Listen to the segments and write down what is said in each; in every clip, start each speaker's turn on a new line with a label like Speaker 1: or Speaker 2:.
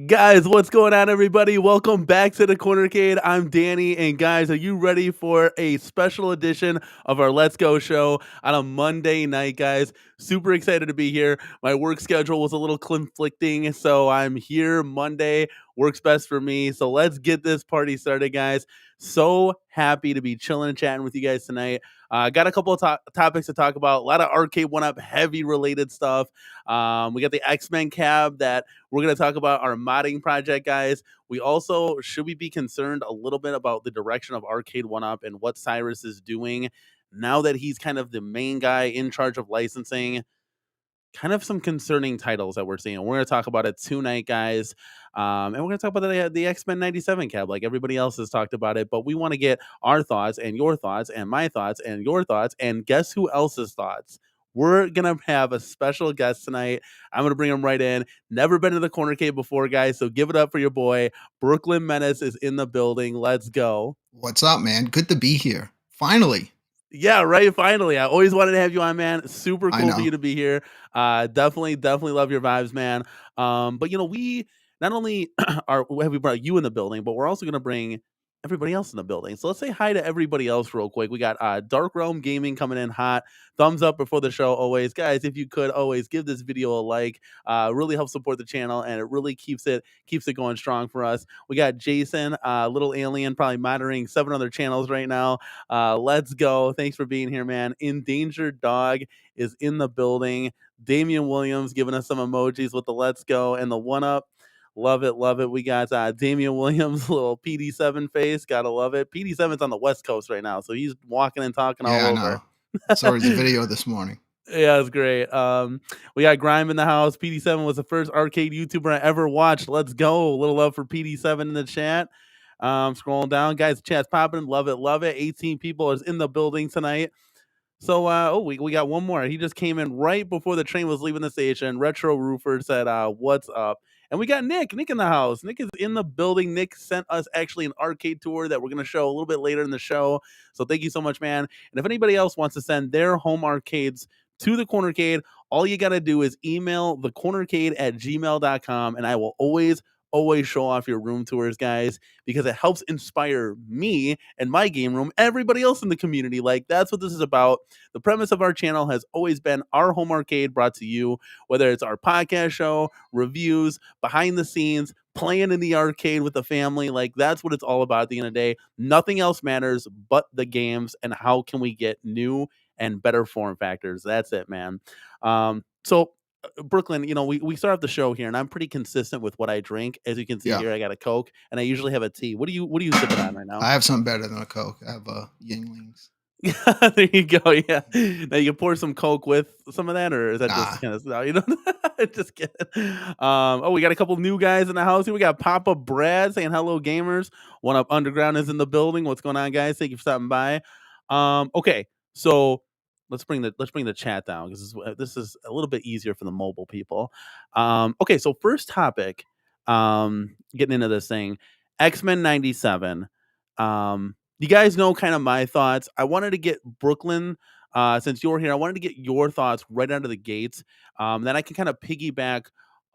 Speaker 1: Guys, what's going on, everybody? Welcome back to the Cornercade. I'm Danny, and guys, are you ready for a special edition of our Let's Go show on a Monday night, guys? Super excited to be here. My work schedule was a little conflicting, so I'm here Monday. Works best for me. So let's get this party started, guys. So happy to be chilling and chatting with you guys tonight. Got a couple of topics to talk about. A lot of Arcade1up heavy related stuff. We got the XMen cab that we're going to talk about, our modding project, guys. We also, should we be concerned a little bit about the direction of Arcade1up and what Cyrus is doing now that he's kind of the main guy in charge of licensing? Kind of some concerning titles that we're seeing. We're going to talk about it tonight, guys. And we're going to talk about the XMen 97 cab like everybody else has talked about it. But we want to get our thoughts and your thoughts and my thoughts and your thoughts. And guess who else's thoughts? We're going to have a special guest tonight. I'm going to bring him right in. Never been to the Corner Cave before, guys. So give it up for your boy. Brooklyn Menace is in the building. Let's go.
Speaker 2: What's up, man? Good to be here. Finally.
Speaker 1: Yeah, right. Finally, I always wanted to have you on, man. Super cool for you to be here. Definitely love your vibes, man. But we not only have we brought you in the building, but we're also going to bring everybody else in the building. So let's say hi to everybody else real quick. We got Dark Realm Gaming coming in hot. Thumbs up before the show always. Guys, if you could always give this video a like. Really helps support the channel, and it really keeps it going strong for us. We got Jason, Little Alien, probably monitoring 7 other channels right now. Let's go. Thanks for being here, man. Endangered Dog is in the building. Damian Williams giving us some emojis with the let's go and the 1-up. Love it. We got Damian Williams, little PD7 face. Gotta love it. PD7's on the West Coast right now, so he's walking and talking all over.
Speaker 2: I saw his video this morning.
Speaker 1: Yeah, it's great. We got Grime in the house. PD7 was the first arcade YouTuber I ever watched. Let's go. A little love for PD7 in the chat. Scrolling down, guys, the chat's popping. Love it. 18 people is in the building tonight. So, we got one more. He just came in right before the train was leaving the station. Retro Roofer said, what's up? And we got Nick in the house. Nick is in the building. Nick sent us actually an arcade tour that we're going to show a little bit later in the show. So thank you so much, man. And if anybody else wants to send their home arcades to the Cornercade, all you got to do is email thecornercade@gmail.com, and I will always show off your room tours, guys, because it helps inspire me and my game room, everybody else in the community. Like, that's what this is about. The premise of our channel has always been our home arcade brought to you, whether it's our podcast show, reviews, behind the scenes, playing in the arcade with the family. Like, that's what it's all about at the end of the day. Nothing else matters but the games, and how can we get new and better form factors. That's it, man. So Brooklyn, we start off the show here, and I'm pretty consistent with what I drink. As you can see here, I got a Coke, and I usually have a tea. What are you sipping on right now?
Speaker 2: I have something better than a Coke. I have Yinglings.
Speaker 1: There you go. Yeah. Now you can pour some Coke with some of that, or is that just kind of just kidding. We got a couple new guys in the house here. We got Papa Brad saying hello, gamers. 1-up Underground is in the building. What's going on, guys? Thank you for stopping by. Okay, so let's bring the chat down, because this is a little bit easier for the mobile people. Okay, so first topic, getting into this thing, XMen 97. You guys know kind of my thoughts. I wanted to get Brooklyn, since you're here, I wanted to get your thoughts right out of the gates. Then I can kind of piggyback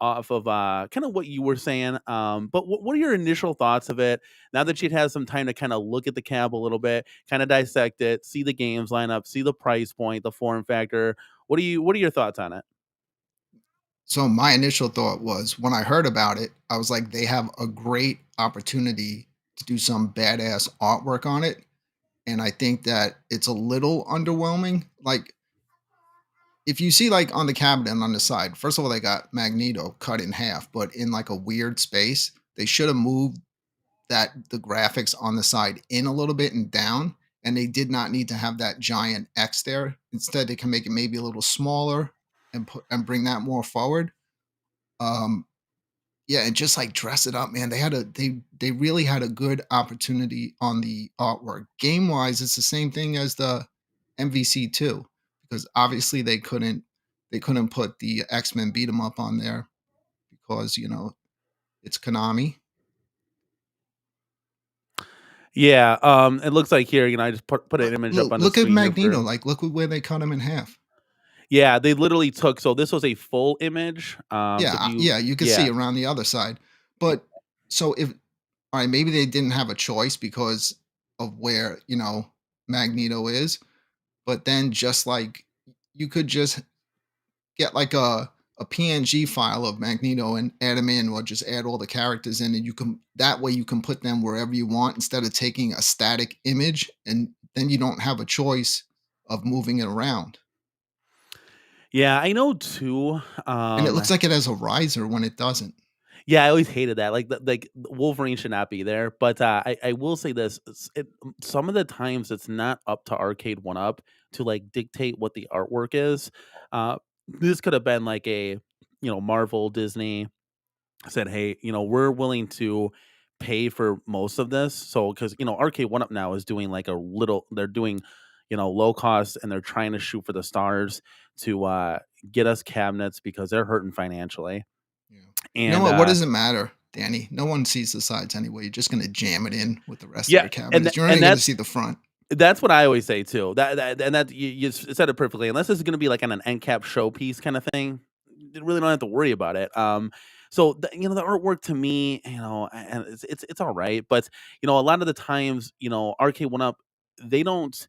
Speaker 1: off of kind of what you were saying. But what are your initial thoughts of it now that you'd had some time to kind of look at the cab a little bit, kind of dissect it, see the games line up, see the price point, the form factor? What are your thoughts on it?
Speaker 2: So my initial thought was, when I heard about it, I was like, they have a great opportunity to do some badass artwork on it. And I think that it's a little underwhelming. Like, if you see, like, on the cabinet and on the side, first of all, they got Magneto cut in half, but in like a weird space. They should have moved the graphics on the side in a little bit and down, and they did not need to have that giant X there. Instead, they can make it maybe a little smaller and bring that more forward. And just like dress it up, man. They really had a good opportunity on the artwork. Game wise, it's the same thing as the MVC2, because obviously they couldn't they couldn't put the X-Men beat 'em up on there because, it's Konami.
Speaker 1: Yeah, it looks like here, I just put an
Speaker 2: But
Speaker 1: image up
Speaker 2: look,
Speaker 1: on the
Speaker 2: look at
Speaker 1: screen here
Speaker 2: Magneto.
Speaker 1: for.
Speaker 2: Like, look where they cut him in half.
Speaker 1: Yeah, they literally took, so this was a full image. So if you,
Speaker 2: Yeah, you could see
Speaker 1: yeah,
Speaker 2: around the other side. But so if all right, maybe they didn't have a choice because of where, Magneto is, but then just like you could just get like a PNG file of Magneto and add them in, or just add all the characters in, and you can that way you can put them wherever you want instead of taking a static image, and then you don't have a choice of moving it around.
Speaker 1: yeah, I know too.
Speaker 2: And it looks like it has a riser when it doesn't.
Speaker 1: Yeah, I always hated that. Like Wolverine should not be there. But I will say this: some of the times it's not up to Arcade1up to like dictate what the artwork is. This could have been like a Marvel, Disney said, hey, we're willing to pay for most of this. So because Arcade1up now is doing like a little, they're doing low cost, and they're trying to shoot for the stars to get us cabinets because they're hurting financially.
Speaker 2: Yeah. You know
Speaker 1: And
Speaker 2: what? What does it matter, Danny? No one sees the sides anyway. You're just gonna jam it in with the rest of
Speaker 1: yeah,
Speaker 2: your cabinets. You're not
Speaker 1: and
Speaker 2: even gonna see the front.
Speaker 1: that's what I always say too. That you said it perfectly. Unless this is going to be like an end cap showpiece kind of thing, you really don't have to worry about it. So the artwork to me, and it's all right, but a lot of the times, Arcade1up, they don't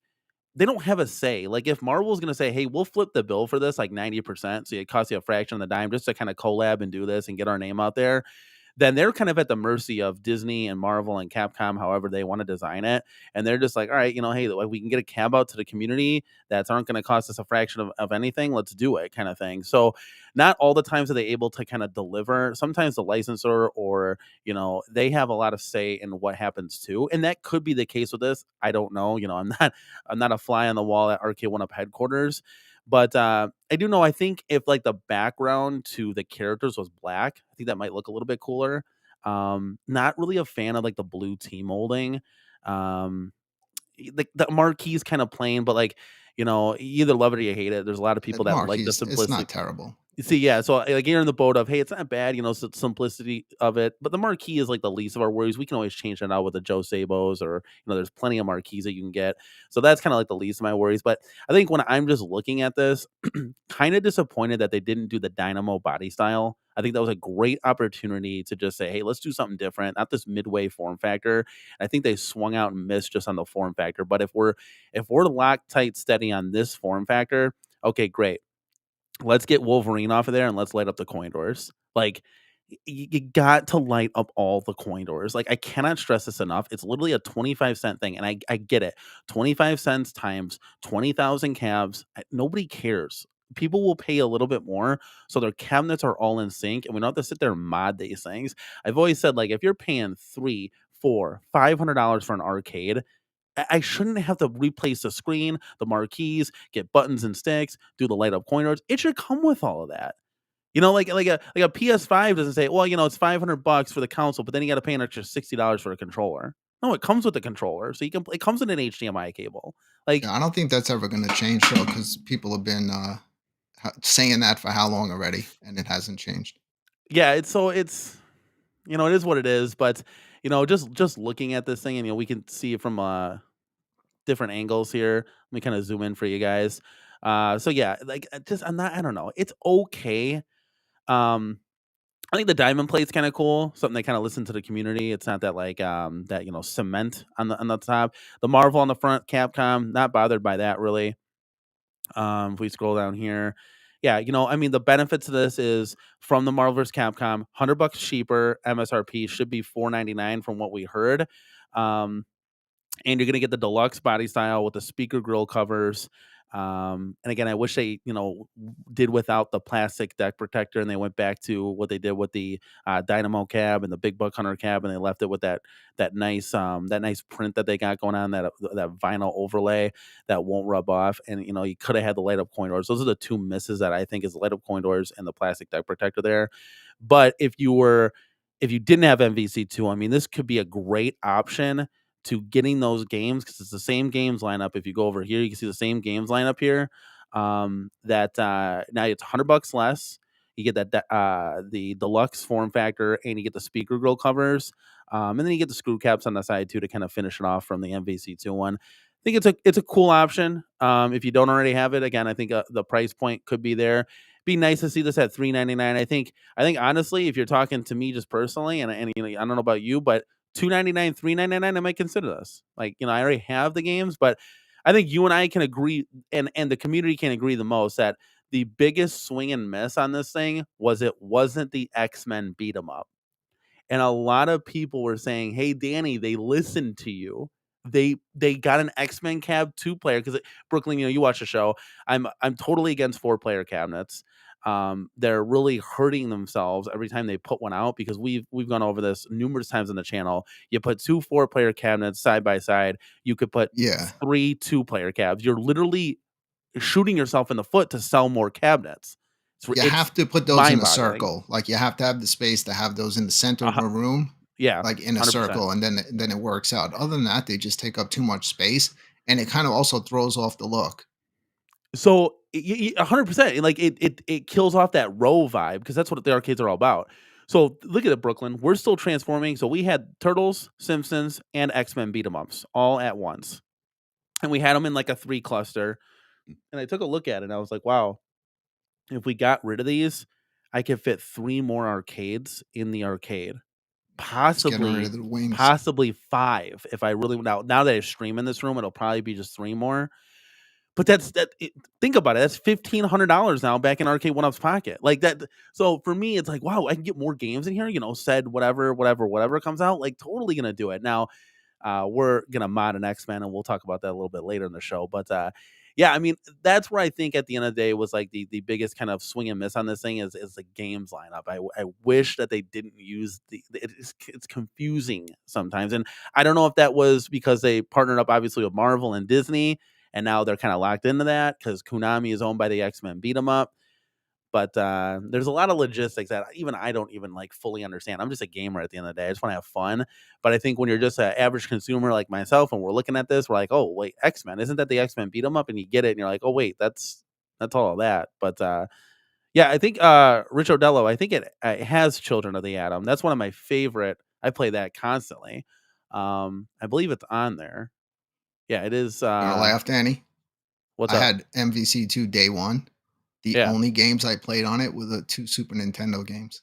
Speaker 1: they don't have a say. Like if Marvel's going to say, "Hey, we'll flip the bill for this like 90%, so it costs you a fraction of the dime just to kind of collab and do this and get our name out there," then they're kind of at the mercy of Disney and Marvel and Capcom, however they want to design it. And they're just like, all right, hey, like, we can get a cab out to the community that aren't going to cost us a fraction of anything. Let's do it, kind of thing. So, not all the times are they able to kind of deliver. Sometimes the licensor or, they have a lot of say in what happens too. And that could be the case with this. I don't know. I'm not a fly on the wall at Arcade1up headquarters. But I do know. I think if like the background to the characters was black, I think that might look a little bit cooler. Not really a fan of like the blue team molding. Um, like the marquee is kind of plain, but like you either love it or you hate it. There's a lot of people that like the
Speaker 2: Marquis, it's
Speaker 1: simplicity.
Speaker 2: not terrible.
Speaker 1: You see, yeah, so, like, you're in the boat of, "Hey, it's not bad," simplicity of it, but the marquee is, like, the least of our worries. We can always change that out with the Joe Sabos or, there's plenty of marquees that you can get. So that's kinda, like, the least of my worries, but I think when I'm just looking at this, kinda disappointed that they didn't do the Dynamo body style. I think that was a great opportunity to just say, "Hey, let's do something different," not this midway form factor. I think they swung out and missed just on the form factor, but if we're locked tight steady on this form factor, okay, great. Let's get Wolverine off of there and let's light up the coin doors. Like, you got to light up all the coin doors. Like, I cannot stress this enough. It's literally a 25-cent thing, and I get it. 25 cents times 20,000 cabs. Nobody cares. People will pay a little bit more, so their cabinets are all in sync, and we don't have to sit there and mod these things. I've always said, like, if you're paying three, four, $500 for an arcade, I shouldn't have to replace the screen, the marquees, get buttons and sticks, do the light up coin doors. It should come with all of that. Like a PS5 doesn't say, well, it's $500 for the console, but then you got to pay an extra $60 for a controller. No, it comes with the controller, so it comes with an HDMI cable. Like,
Speaker 2: Yeah, I don't think that's ever gonna change though, because people have been saying that for how long already, and it hasn't changed.
Speaker 1: yeah, it is what it is. But just looking at this thing, and we can see it from different angles here. Let me kind of zoom in for you guys. So yeah, like I don't know. It's okay. Um, I think the diamond plate's kind of cool. Something they kind of listen to the community. It's not that like that cement on the top. The Marvel on the front, Capcom, not bothered by that really. If we scroll down here, yeah, I mean the benefits of this is from the Marvel vs. Capcom, $100 cheaper. MSRP should be $499 from what we heard. Um, and you're gonna get the deluxe body style with the speaker grill covers. And again, I wish they, did without the plastic deck protector, and they went back to what they did with the Dynamo cab and the Big Buck Hunter cab, and they left it with that nice print that they got going on, that vinyl overlay that won't rub off. And you could have had the light up coin doors. Those are the two misses that I think is the light up coin doors and the plastic deck protector there. But if you didn't have MVC2, I mean, this could be a great option to getting those games because it's the same games lineup. If you go over here, you can see the same games lineup here. That now it's $100 less. You get the deluxe form factor, and you get the speaker grill covers, and then you get the screw caps on the side too to kind of finish it off from the MVC2 one. I think it's a cool option. If you don't already have it, again, I think the price point could be there. Be nice to see this at $399. I think honestly, if you're talking to me just personally, and you know, I don't know about you, but $299, $399, I might consider this. Like, you know, I already have the games, but I think you and I can agree, and the community can agree the most, that the biggest swing and miss on this thing was it wasn't the X-Men beat 'em up. And a lot of people were saying, "Hey, Danny, they listened to you. They got an X-Men cab 2-player," 'cause Brooklyn, you know, you watch the show. I'm totally against 4-player cabinets. They're really hurting themselves every time they put one out, because we've gone over this numerous times on the channel. You put 2 4-player cabinets side by side, you could put
Speaker 2: Yeah.
Speaker 1: 3 2-player cabs. You're literally shooting yourself in the foot to sell more cabinets.
Speaker 2: You
Speaker 1: It's
Speaker 2: have to put those in a
Speaker 1: mind-boggling.
Speaker 2: circle. Like, you have to have the space to have those in the center of
Speaker 1: Uh-huh.
Speaker 2: a room,
Speaker 1: Yeah,
Speaker 2: like, in a
Speaker 1: 100%.
Speaker 2: circle, and then it works out. Other than that, they just take up too much space, and it kind of also throws off the look.
Speaker 1: So, 100%, like, it kills off that row vibe, because that's what the arcades are all about. So, look at it, Brooklyn, we're still transforming. So we had Turtles, Simpsons, and X-Men beat 'em ups all at once, and we had them in, like, a 3 cluster, and I took a look at it, and I was like, "Wow, if we got rid of these, I could fit 3 more arcades in the arcade.
Speaker 2: Just getting rid
Speaker 1: Possibly
Speaker 2: of the wings.
Speaker 1: possibly 5 if I really." Now that I stream in this room, it'll probably be just 3 more. But think about it. That's $1,500 now back in Arcade1up's pocket. Like that. So for me, it's like, wow, I can get more games in here. You know, said whatever comes out. Like, totally gonna do it. Now, we're gonna mod an X-Men, and we'll talk about that a little bit later in the show. But yeah, I mean, that's where I think at the end of the day was like the biggest kind of swing and miss on this thing is the games lineup. I wish that they didn't use it's confusing sometimes, and I don't know if that was because they partnered up obviously with Marvel and Disney, and now they're kind of locked into that because Konami is owned by the X-Men beat 'em up. But there's a lot of logistics that even I don't even like fully understand. I'm just a gamer at the end of the day. I just want to have fun. But I think when you're just an average consumer like myself, and we're looking at this, we're like, oh wait, X-Men, isn't that the X-Men beat 'em up? And you get it, and you're like, oh wait, that's all of that. But yeah, I think Rich Odello, I think it has Children of the Atom. That's one of my favorite. I play that constantly. I believe it's on there. Yeah, it is.
Speaker 2: Gonna laugh, Danny.
Speaker 1: What's
Speaker 2: I
Speaker 1: up?
Speaker 2: had MVC2 day one. The
Speaker 1: Yeah,
Speaker 2: only games I played on it were the 2 Super Nintendo games.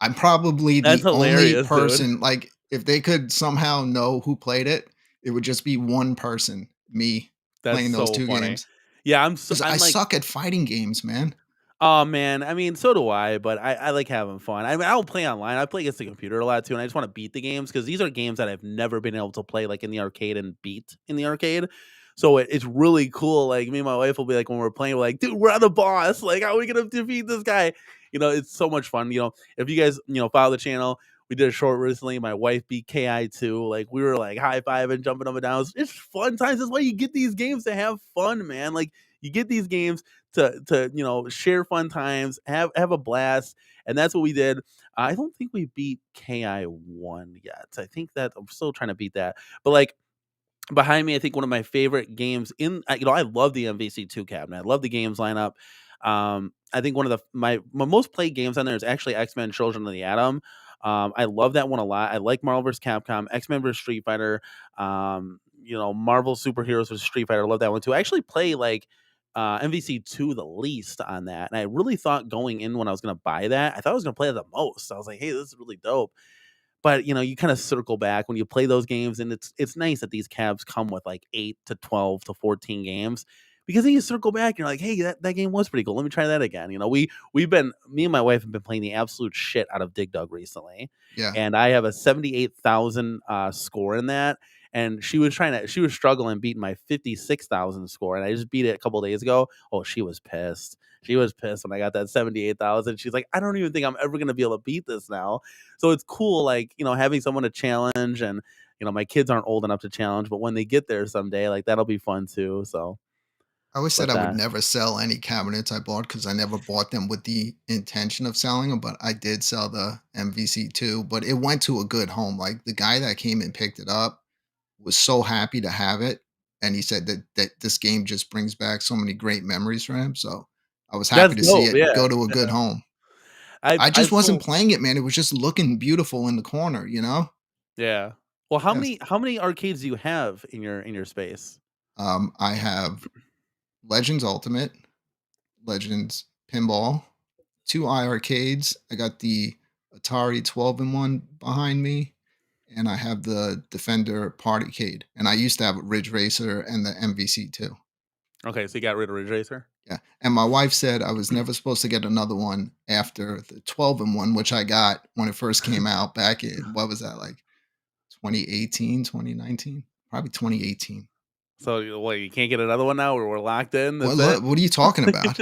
Speaker 2: I'm probably
Speaker 1: that's
Speaker 2: the only
Speaker 1: hilarious, dude.
Speaker 2: person, like, if they could somehow know who played it, it would just be one person, me,
Speaker 1: That's
Speaker 2: playing those
Speaker 1: so
Speaker 2: 2
Speaker 1: funny.
Speaker 2: games.
Speaker 1: Yeah,
Speaker 2: Because I
Speaker 1: I'm like,
Speaker 2: suck at fighting games, man.
Speaker 1: oh man, I mean, so do I, but I like having fun. I mean, I don't play online. I play against the computer a lot too, and I just want to beat the games because these are games that I've never been able to play like in the arcade and beat in the arcade. So it's really cool. Like, me and my wife will be like, when we're playing, we're like, dude, we're on the boss. Like, how are we gonna defeat this guy? You know, it's so much fun. You know, if you guys, you know, follow the channel, we did a short recently. My wife beat KI2. Like, we were like high fiving, jumping up and down. It's fun times. That's why you get these games to have fun, man. Like, you get these games to you know, share fun times, have a blast, and that's what we did. I don't think we beat KI1 yet. I think that I'm still trying to beat that, but like, behind me, I think one of my favorite games you know, I love the MVC2 cabinet. I love the games lineup. I think one of my most played games on there is actually X-Men Children of the Atom. I love that one a lot. I like Marvel vs. Capcom, X-Men vs. Street Fighter, you know, Marvel Superheroes vs. Street Fighter. I love that one too. I actually play like MVC2 the least on that. And I really thought going in when I was going to buy that, I thought I was going to play it the most. I was like, hey, this is really dope. But, you know, you kinda circle back when you play those games, and it's nice that these cabs come with, like, 8 to 12 to 14 games, because then you circle back, and you're like, "Hey, that game was pretty cool. Let me try that again." You know, we've been me and my wife have been playing the absolute shit out of Dig Dug recently,
Speaker 2: Yeah.
Speaker 1: and I have a 78,000, score in that, and she was struggling beating my 56,000 score, and I just beat it a couple days ago. Oh, she was pissed. She was pissed when I got that 78,000. She's like, "I don't even think I'm ever gonna be able to beat this now." So it's cool, like, you know, having someone to challenge, and, you know, my kids aren't old enough to challenge, but when they get there someday, like, that'll be fun too. So,
Speaker 2: I always said
Speaker 1: but
Speaker 2: I would never sell any cabinets I bought because I never bought them with the intention of selling them, but I did sell the MVC2, but it went to a good home. Like, the guy that came and picked it up was so happy to have it. and he said that this game just brings back so many great memories for him. So I was happy
Speaker 1: That's
Speaker 2: to see
Speaker 1: dope.
Speaker 2: it
Speaker 1: Yeah,
Speaker 2: go to a good home. I just
Speaker 1: I've
Speaker 2: wasn't
Speaker 1: so
Speaker 2: playing it, man. It was just looking beautiful in the corner, you know?
Speaker 1: yeah. Well,
Speaker 2: Yes.
Speaker 1: how many arcades do you have in your space?
Speaker 2: I have Legends Ultimate, Legends Pinball, 2 arcades. I got the Atari 12 in 1 behind me, and I have the Defender Partycade. And I used to have Ridge Racer and the MVC2.
Speaker 1: Okay, so you got rid of Ridge Racer.
Speaker 2: Yeah. And my wife said I was never supposed to get another one after the 12 in 1, which I got when it first came out back in, what was that, like 2018, 2019? Probably 2018.
Speaker 1: So what? You can't get another one now. We're locked in.
Speaker 2: What,
Speaker 1: That's it.
Speaker 2: what are you talking about?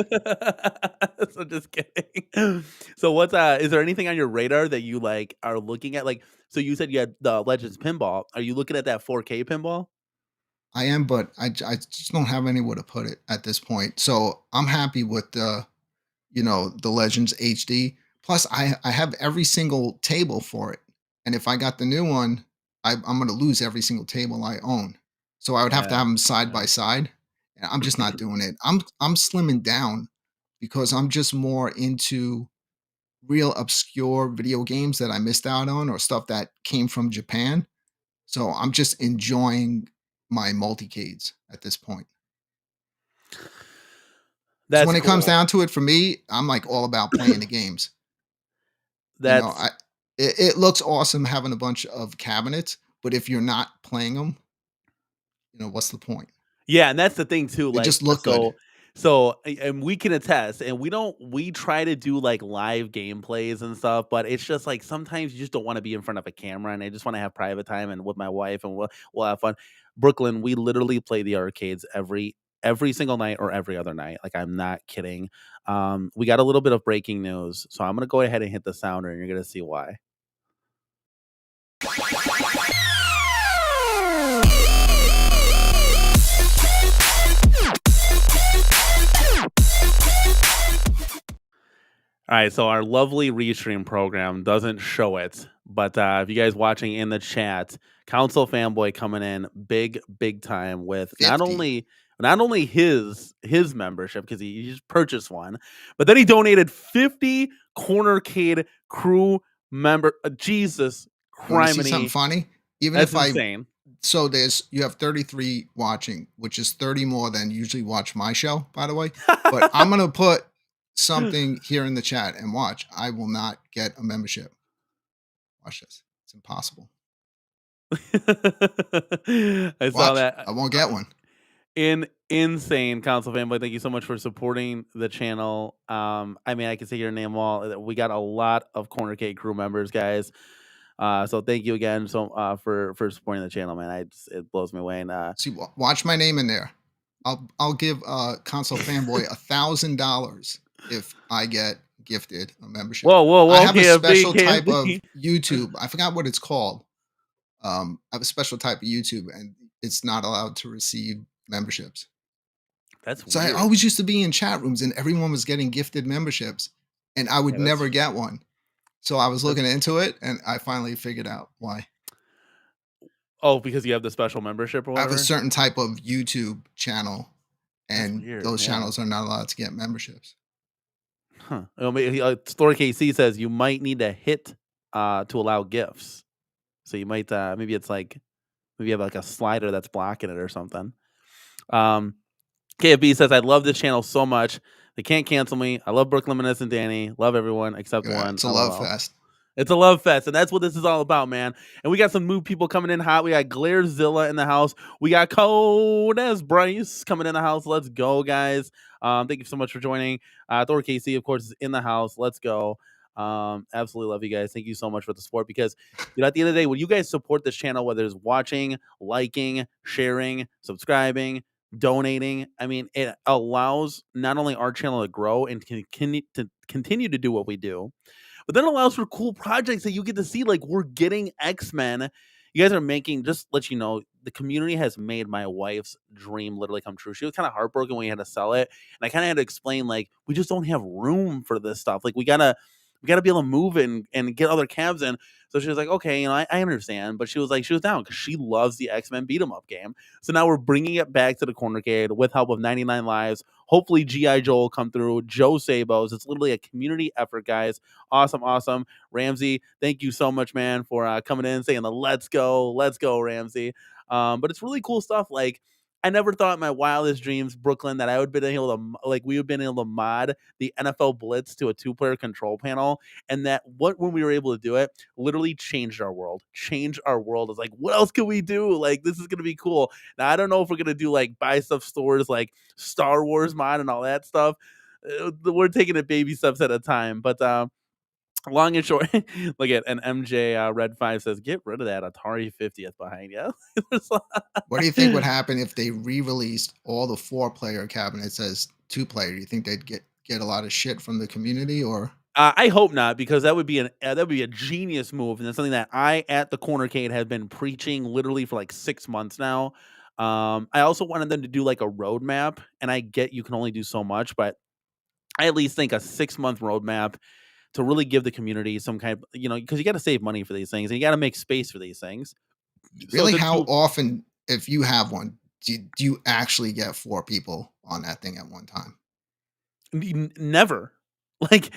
Speaker 1: So just kidding. So what's is there anything on your radar that you like are looking at? Like, so you said you had the Legends pinball. Are you looking at that 4K pinball?
Speaker 2: I am, but I just don't have anywhere to put it at this point. So I'm happy with the Legends HD. Plus, I have every single table for it, and if I got the new one, I'm going to lose every single table I own. So I would have to
Speaker 1: Yeah.
Speaker 2: have them side
Speaker 1: Yeah.
Speaker 2: by side, and I'm just not doing it. I'm slimming down because I'm just more into real obscure video games that I missed out on or stuff that came from Japan. So I'm just enjoying my multicades at this point. Because
Speaker 1: That's
Speaker 2: when it comes
Speaker 1: cool.
Speaker 2: down to it, for me, I'm like all about playing the games. You know,
Speaker 1: That's
Speaker 2: it looks awesome having a bunch of cabinets, but if you're not playing them, what's the point?
Speaker 1: Yeah, and that's the thing too,
Speaker 2: They
Speaker 1: like,
Speaker 2: just look good.
Speaker 1: and we can attest, and we try to do, like, live gameplays and stuff, but it's just, like, sometimes you just don't wanna be in front of a camera, and I just wanna have private time and with my wife, and we'll have fun. Brooklyn, we literally play the arcades every single night or every other night, like, I'm not kidding. We got a little bit of breaking news, so I'm gonna go ahead and hit the sounder, and you're gonna see why. All right, so our lovely restream program doesn't show it, but if you guys watching in the chat, Council Fanboy coming in big time with
Speaker 2: 50.
Speaker 1: not only his membership because he just purchased one, but then he donated 50 Cornercade crew member. Jesus
Speaker 2: You want to see something
Speaker 1: criminy,
Speaker 2: funny? Even
Speaker 1: that's
Speaker 2: if I
Speaker 1: insane.
Speaker 2: so you have 33 watching, which is 30 more than usually watch my show, by the way. But I'm gonna put something here in the chat and watch. I will not get a membership. Watch this. It's impossible.
Speaker 1: I saw
Speaker 2: Watch.
Speaker 1: that.
Speaker 2: I won't get one.
Speaker 1: Insane console fanboy. Thank you so much for supporting the channel. I mean, I can say your name all. We got a lot of Corner Cake crew members, guys. So thank you again for supporting the channel, man. It blows me away. And
Speaker 2: See, watch my name in there. I'll give console fanboy $1,000 if I get gifted a membership. I
Speaker 1: whoa,
Speaker 2: have a
Speaker 1: KFB,
Speaker 2: special type of
Speaker 1: KFB.
Speaker 2: YouTube. I forgot what it's called. I have a special type of YouTube, and it's not allowed to receive memberships.
Speaker 1: That's
Speaker 2: So I
Speaker 1: weird.
Speaker 2: always used to be in chat rooms, and everyone was getting gifted memberships, and I would
Speaker 1: Yeah,
Speaker 2: never get one. So I was
Speaker 1: that's
Speaker 2: looking into it, and I finally figured out why.
Speaker 1: oh, because you have the special membership or
Speaker 2: I have a
Speaker 1: whatever.
Speaker 2: certain type of YouTube channel,
Speaker 1: That's
Speaker 2: and
Speaker 1: weird.
Speaker 2: those
Speaker 1: Yeah.
Speaker 2: channels are not allowed to get memberships.
Speaker 1: Huh. Story KC says you might need to hit to allow gifts. So you might maybe it's like maybe you have like a slider that's blocking it or something. Um, KFB says I love this channel so much. They can't cancel me. I love Brooklyn, Menace, and Danny. Love everyone except
Speaker 2: Yeah,
Speaker 1: one.
Speaker 2: it's a love
Speaker 1: LOL.
Speaker 2: fest.
Speaker 1: It's a love fest, and that's what this is all about, man. And we got some new people coming in hot. We got Glairzilla in the house. We got Code as Bryce coming in the house. Let's go, guys. Thank you so much for joining. Thor KC, of course, is in the house. Let's go. Absolutely love you guys. Thank you so much for the support because at the end of the day, when you guys support this channel, whether it's watching, liking, sharing, subscribing, donating, I mean, it allows not only our channel to grow and continue to do what we do, but then allows for cool projects that you get to see. Like we're getting XMen. You guys are making, just let you know, the community has made my wife's dream literally come true. She was kind of heartbroken when we had to sell it. And I kind of had to explain, like, we just don't have room for this stuff. Like, we gotta we got to be able to move it and get other cabs in. So she was like, okay, I understand, but she was like, she was down because she loves the X-Men beat 'em up game. So now we're bringing it back to the Cornercade with help of 99 Lives. Hopefully, GI Joe will come through. Joe Sabos. It's literally a community effort, guys. Awesome, awesome. Ramsey, thank you so much, man, for coming in and saying the let's go, Ramsey. But it's really cool stuff. Like, I never thought in my wildest dreams, Brooklyn, that I would been able to we would have been able to mod the NFL Blitz to a 2-player control panel, and that when we were able to do it, literally changed our world. Changed our world. It's like, what else can we do? Like, this is gonna be cool. Now I don't know if we're gonna do like buy stuff stores like Star Wars mod and all that stuff. We're taking it baby steps at a time, but long and short, look at an MJ Red 5 says, get rid of that Atari 50th behind you.
Speaker 2: What do you think would happen if they re-released all the 4-player cabinets as 2-player? Do you think they'd get a lot of shit from the community, or?
Speaker 1: I hope not, because that would be a genius move, and it's something that I at the Cornercade have been preaching literally for like 6 months now. I also wanted them to do like a roadmap, and I get you can only do so much, but I at least think a 6-month roadmap to really give the community some kind of, because you got to save money for these things and you got to make space for these things. So
Speaker 2: Really,
Speaker 1: the
Speaker 2: how
Speaker 1: two,
Speaker 2: often, if you have one, do you actually get 4 people on that thing at one time?
Speaker 1: never. Like,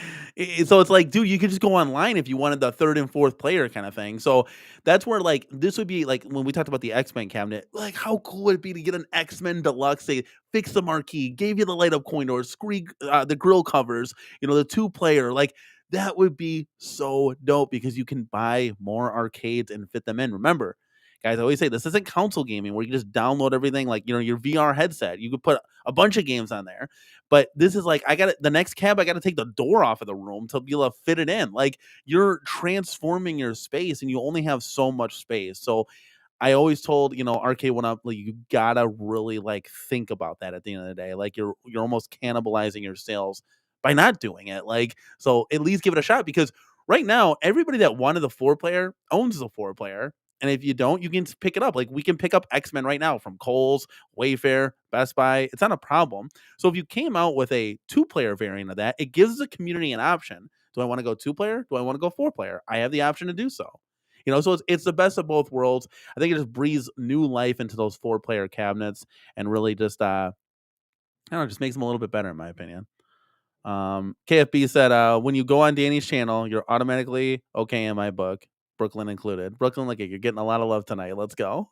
Speaker 1: so it's like, dude, you could just go online if you wanted the third and fourth player kind of thing. So that's where, like, this would be like when we talked about the X-Men cabinet, like, how cool would it be to get an X-Men Deluxe? They fix the marquee, gave you the light up coin doors, the grill covers, the 2-player. Like, that would be so dope because you can buy more arcades and fit them in. Remember, guys, I always say this isn't console gaming where you just download everything like, your VR headset. You could put a bunch of games on there. But this is like, the next cab, I got to take the door off of the room to be able to fit it in. Like, you're transforming your space and you only have so much space. So I always told, Arcade1up, like, you gotta really like think about that at the end of the day. Like, you're almost cannibalizing your sales by not doing it. Like, so at least give it a shot, because right now everybody that wanted the 4-player owns the 4-player. And if you don't, you can pick it up. Like, we can pick up X-Men right now from Kohl's, Wayfair, Best Buy. It's not a problem. So if you came out with a 2-player variant of that, it gives the community an option. Do I want to go 2-player? Do I want to go 4-player? I have the option to do so. So it's the best of both worlds. I think it just breathes new life into those 4-player cabinets and really just I don't know, just makes them a little bit better in my opinion. KFB said, when you go on Danny's channel, you're automatically okay in my book, Brooklyn included. Brooklyn, look, you're getting a lot of love tonight. Let's go.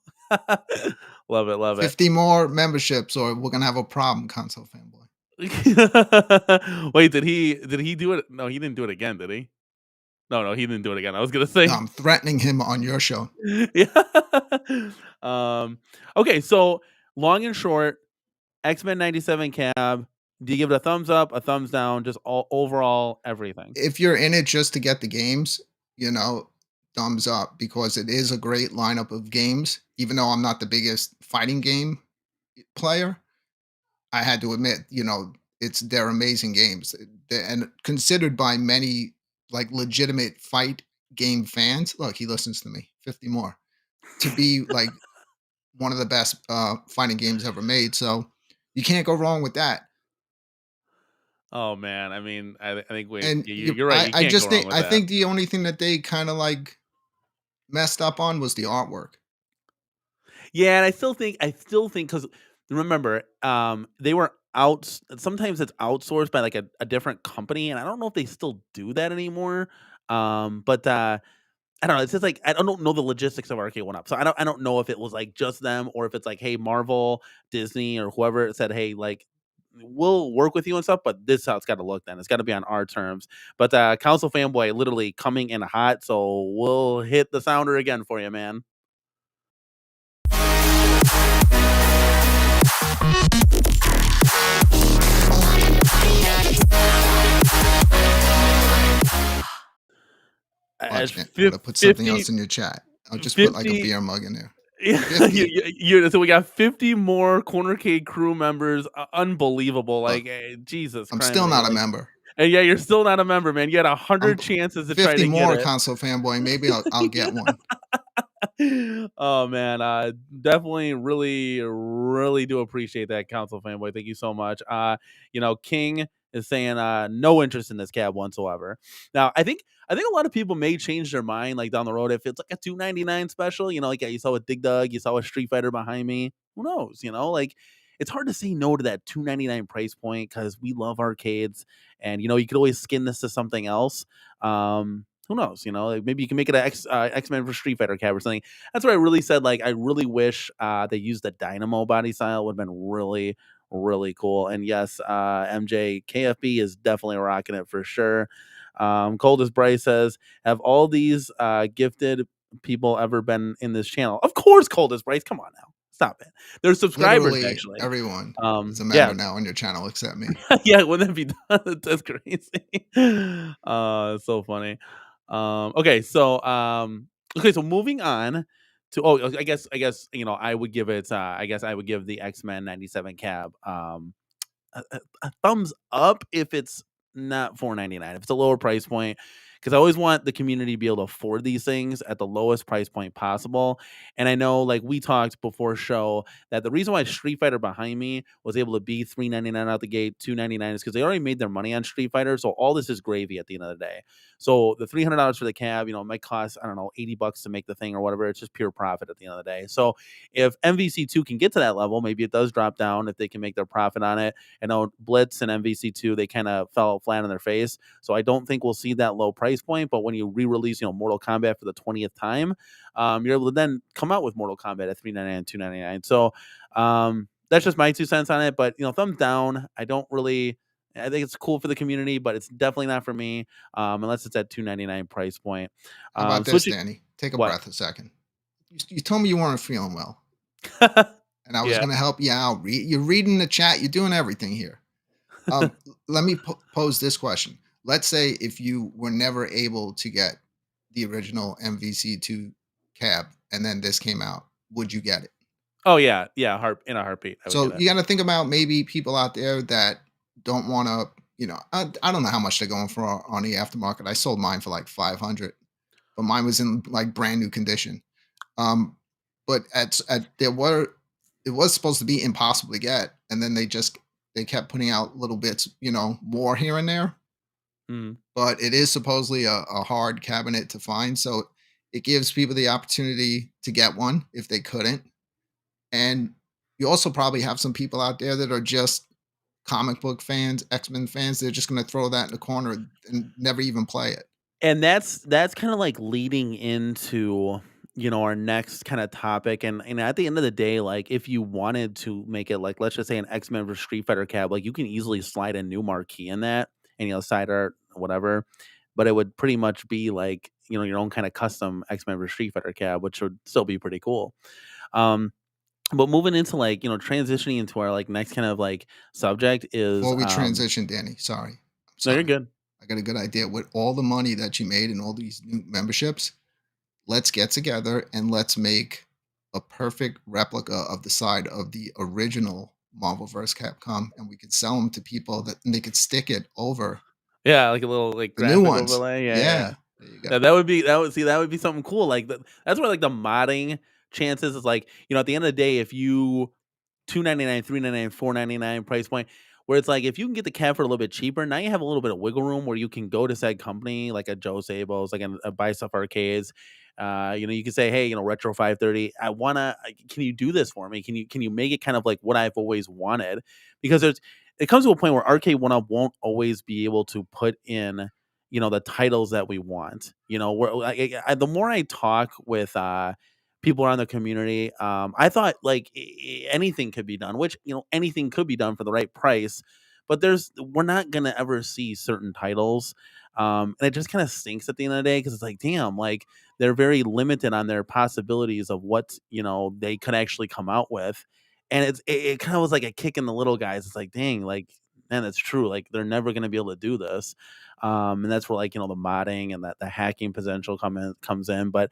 Speaker 1: Love it, love it.
Speaker 2: 50 more memberships or we're gonna have a problem, console fanboy.
Speaker 1: Wait, did he do it? No, he didn't do it again, did he? No, he didn't do it again. I was gonna
Speaker 2: No,
Speaker 1: say.
Speaker 2: I'm threatening him on your show.
Speaker 1: Yeah. Okay, so long and short, X-Men 97 cab. Do you give it a thumbs up, a thumbs down, just all overall everything?
Speaker 2: If you're in it just to get the games, you know, thumbs up, because it is a great lineup of games. Even though I'm not the biggest fighting game player, I had to admit, they're amazing games. And considered by many like legitimate fight game fans. Look, he listens to me. 50 more to be like one of the best fighting games ever made. So you can't go wrong with that.
Speaker 1: Oh man, I mean, I think
Speaker 2: And
Speaker 1: you're right. You
Speaker 2: I
Speaker 1: can't go
Speaker 2: just
Speaker 1: wrong
Speaker 2: think
Speaker 1: with that.
Speaker 2: the only thing that they kind of like messed up on was the artwork.
Speaker 1: Yeah, and I still think because remember, they were out. Sometimes it's outsourced by like a different company, and I don't know if they still do that anymore. But I don't know. It's just like I don't know the logistics of Arcade1up, so I don't know if it was like just them or if it's like, hey, Marvel, Disney, or whoever said, hey, like, we'll work with you and stuff, but this is how it's got to look. Then it's got to be on our terms. But Council Fanboy literally coming in hot, so we'll hit the sounder again for you, man. At
Speaker 2: Watch it. I'm gonna put something
Speaker 1: 50,
Speaker 2: else in your chat. I'll just put like a
Speaker 1: 50.
Speaker 2: beer mug in there.
Speaker 1: Yeah,
Speaker 2: 50.
Speaker 1: so we got 50 more Cornercade crew members. Unbelievable.
Speaker 2: Look,
Speaker 1: Like, Jesus
Speaker 2: I'm
Speaker 1: Christ,
Speaker 2: still
Speaker 1: man.
Speaker 2: not a
Speaker 1: Like,
Speaker 2: member.
Speaker 1: and yeah, you're still not a member, man. You had
Speaker 2: I'm
Speaker 1: 100 chances to try
Speaker 2: 50
Speaker 1: to get
Speaker 2: more,
Speaker 1: it.
Speaker 2: console fanboy. Maybe I'll get one.
Speaker 1: Oh man, definitely really really do appreciate that, Council Fanboy. Thank you so much. King is saying no interest in this cab whatsoever. Now, I think a lot of people may change their mind like down the road if it's like a 299 special, like you saw with Dig Dug, you saw a Street Fighter behind me. Who knows, like it's hard to say no to that 299 price point because we love arcades and you could always skin this to something else. Who knows, like maybe you can make it an X-Men for Street Fighter cab or something. That's what I really said. Like, I really wish they used the Dynamo body style. Would have been really, really cool. And yes, MJ KFB is definitely rocking it for sure. Coldest Bryce says, "Have all these gifted people ever been in this channel?" Of course, Coldest Bryce. Come on now, stop it. They're subscribers
Speaker 2: Literally
Speaker 1: actually.
Speaker 2: everyone is a
Speaker 1: Yeah,
Speaker 2: member now on your channel except me.
Speaker 1: yeah. Wouldn't that be done? That's crazy. It's so funny. Okay, so moving on to I guess I would give it I guess I would give the X-Men 97 cab a thumbs up if it's not 4.99. If it's a lower price point, because I always want the community to be able to afford these things at the lowest price point possible. And I know, like we talked before show, that the reason why Street Fighter behind me was able to be 3.99 out the gate, 2.99 is because they already made their money on Street Fighter. So all this is gravy at the end of the day. So the $300 for the cab, it might cost, I don't know, $80 to make the thing or whatever. It's just pure profit at the end of the day. So if MVC2 can get to that level, maybe it does drop down if they can make their profit on it. I know Blitz and MVC2, they kind of fell flat on their face. So I don't think we'll see that low price point. But when you re-release, Mortal Kombat for the 20th time, you're able to then come out with Mortal Kombat at $3.99, $2.99. So that's just my 2 cents on it. But thumbs down. I think it's cool for the community, but it's definitely not for me, unless it's at $2.99 price point.
Speaker 2: How about this,
Speaker 1: Switching
Speaker 2: Danny? Take a
Speaker 1: what?
Speaker 2: breath a second. You told me you weren't feeling well, and I was
Speaker 1: Yeah.
Speaker 2: going to help you out. You're reading the chat. You're doing everything here. Let me pose this question. Let's say if you were never able to get the original MVC2 cab and then this came out, would you get it?
Speaker 1: Oh yeah, yeah. In a heartbeat, I would
Speaker 2: So
Speaker 1: get it.
Speaker 2: you got to think about maybe people out there that don't want to, I don't know how much they're going for on the aftermarket. I sold mine for like 500, but mine was in like brand new condition. Um, but it was supposed to be impossible to get, and then they kept putting out little bits, more here and there.
Speaker 1: Mhm.
Speaker 2: But it is supposedly a hard cabinet to find, so it gives people the opportunity to get one if they couldn't. And you also probably have some people out there that are just comic book fans, X-Men fans. They're just going to throw that in the corner and never even play it.
Speaker 1: And that's kind of like leading into our next kind of topic. And at the end of the day, like if you wanted to make it like, let's just say, an X-Men vs Street Fighter cab, like you can easily slide a new marquee in that and side art whatever, but it would pretty much be like your own kind of custom X-Men vs Street Fighter cab, which would still be pretty cool. um but moving into like transitioning into our like next kind of like subject is
Speaker 2: Before we transition, Danny, sorry. I'm
Speaker 1: no, you're
Speaker 2: sorry.
Speaker 1: good.
Speaker 2: I got a good idea. With all the money that you made and all these new memberships, let's get together and let's make a perfect replica of the side of the original Marvel vs. Capcom, and we could sell them to people that and they could stick it over
Speaker 1: Yeah, like a little like
Speaker 2: the new
Speaker 1: graphic
Speaker 2: ones.
Speaker 1: overlay. Yeah, yeah.
Speaker 2: Yeah, there you go.
Speaker 1: That would be something cool. Like that's where like the modding chances is like, at the end of the day, if you 2.99, 3.99, 4.99 price point, where it's like if you can get the cab for a little bit cheaper, now you have a little bit of wiggle room where you can go to said company like a Joe Sabos, like a Buy Stuff Arcades. You can say, hey, Retro 530, can you do this for me? Can you make it kind of like what I've always wanted? Because it comes to a point where Arcade1up won't always be able to put in, the titles that we want. Where the more I talk with people around the community, I thought like anything could be done, which anything could be done for the right price, but we're not gonna ever see certain titles, and it just kind of stinks at the end of the day because it's like, damn, like they're very limited on their possibilities of what they could actually come out with, and it kind of was like a kick in the little guys. It's like, dang, like man, that's true. Like they're never gonna be able to do this, and that's where like the modding and that the hacking potential comes in, but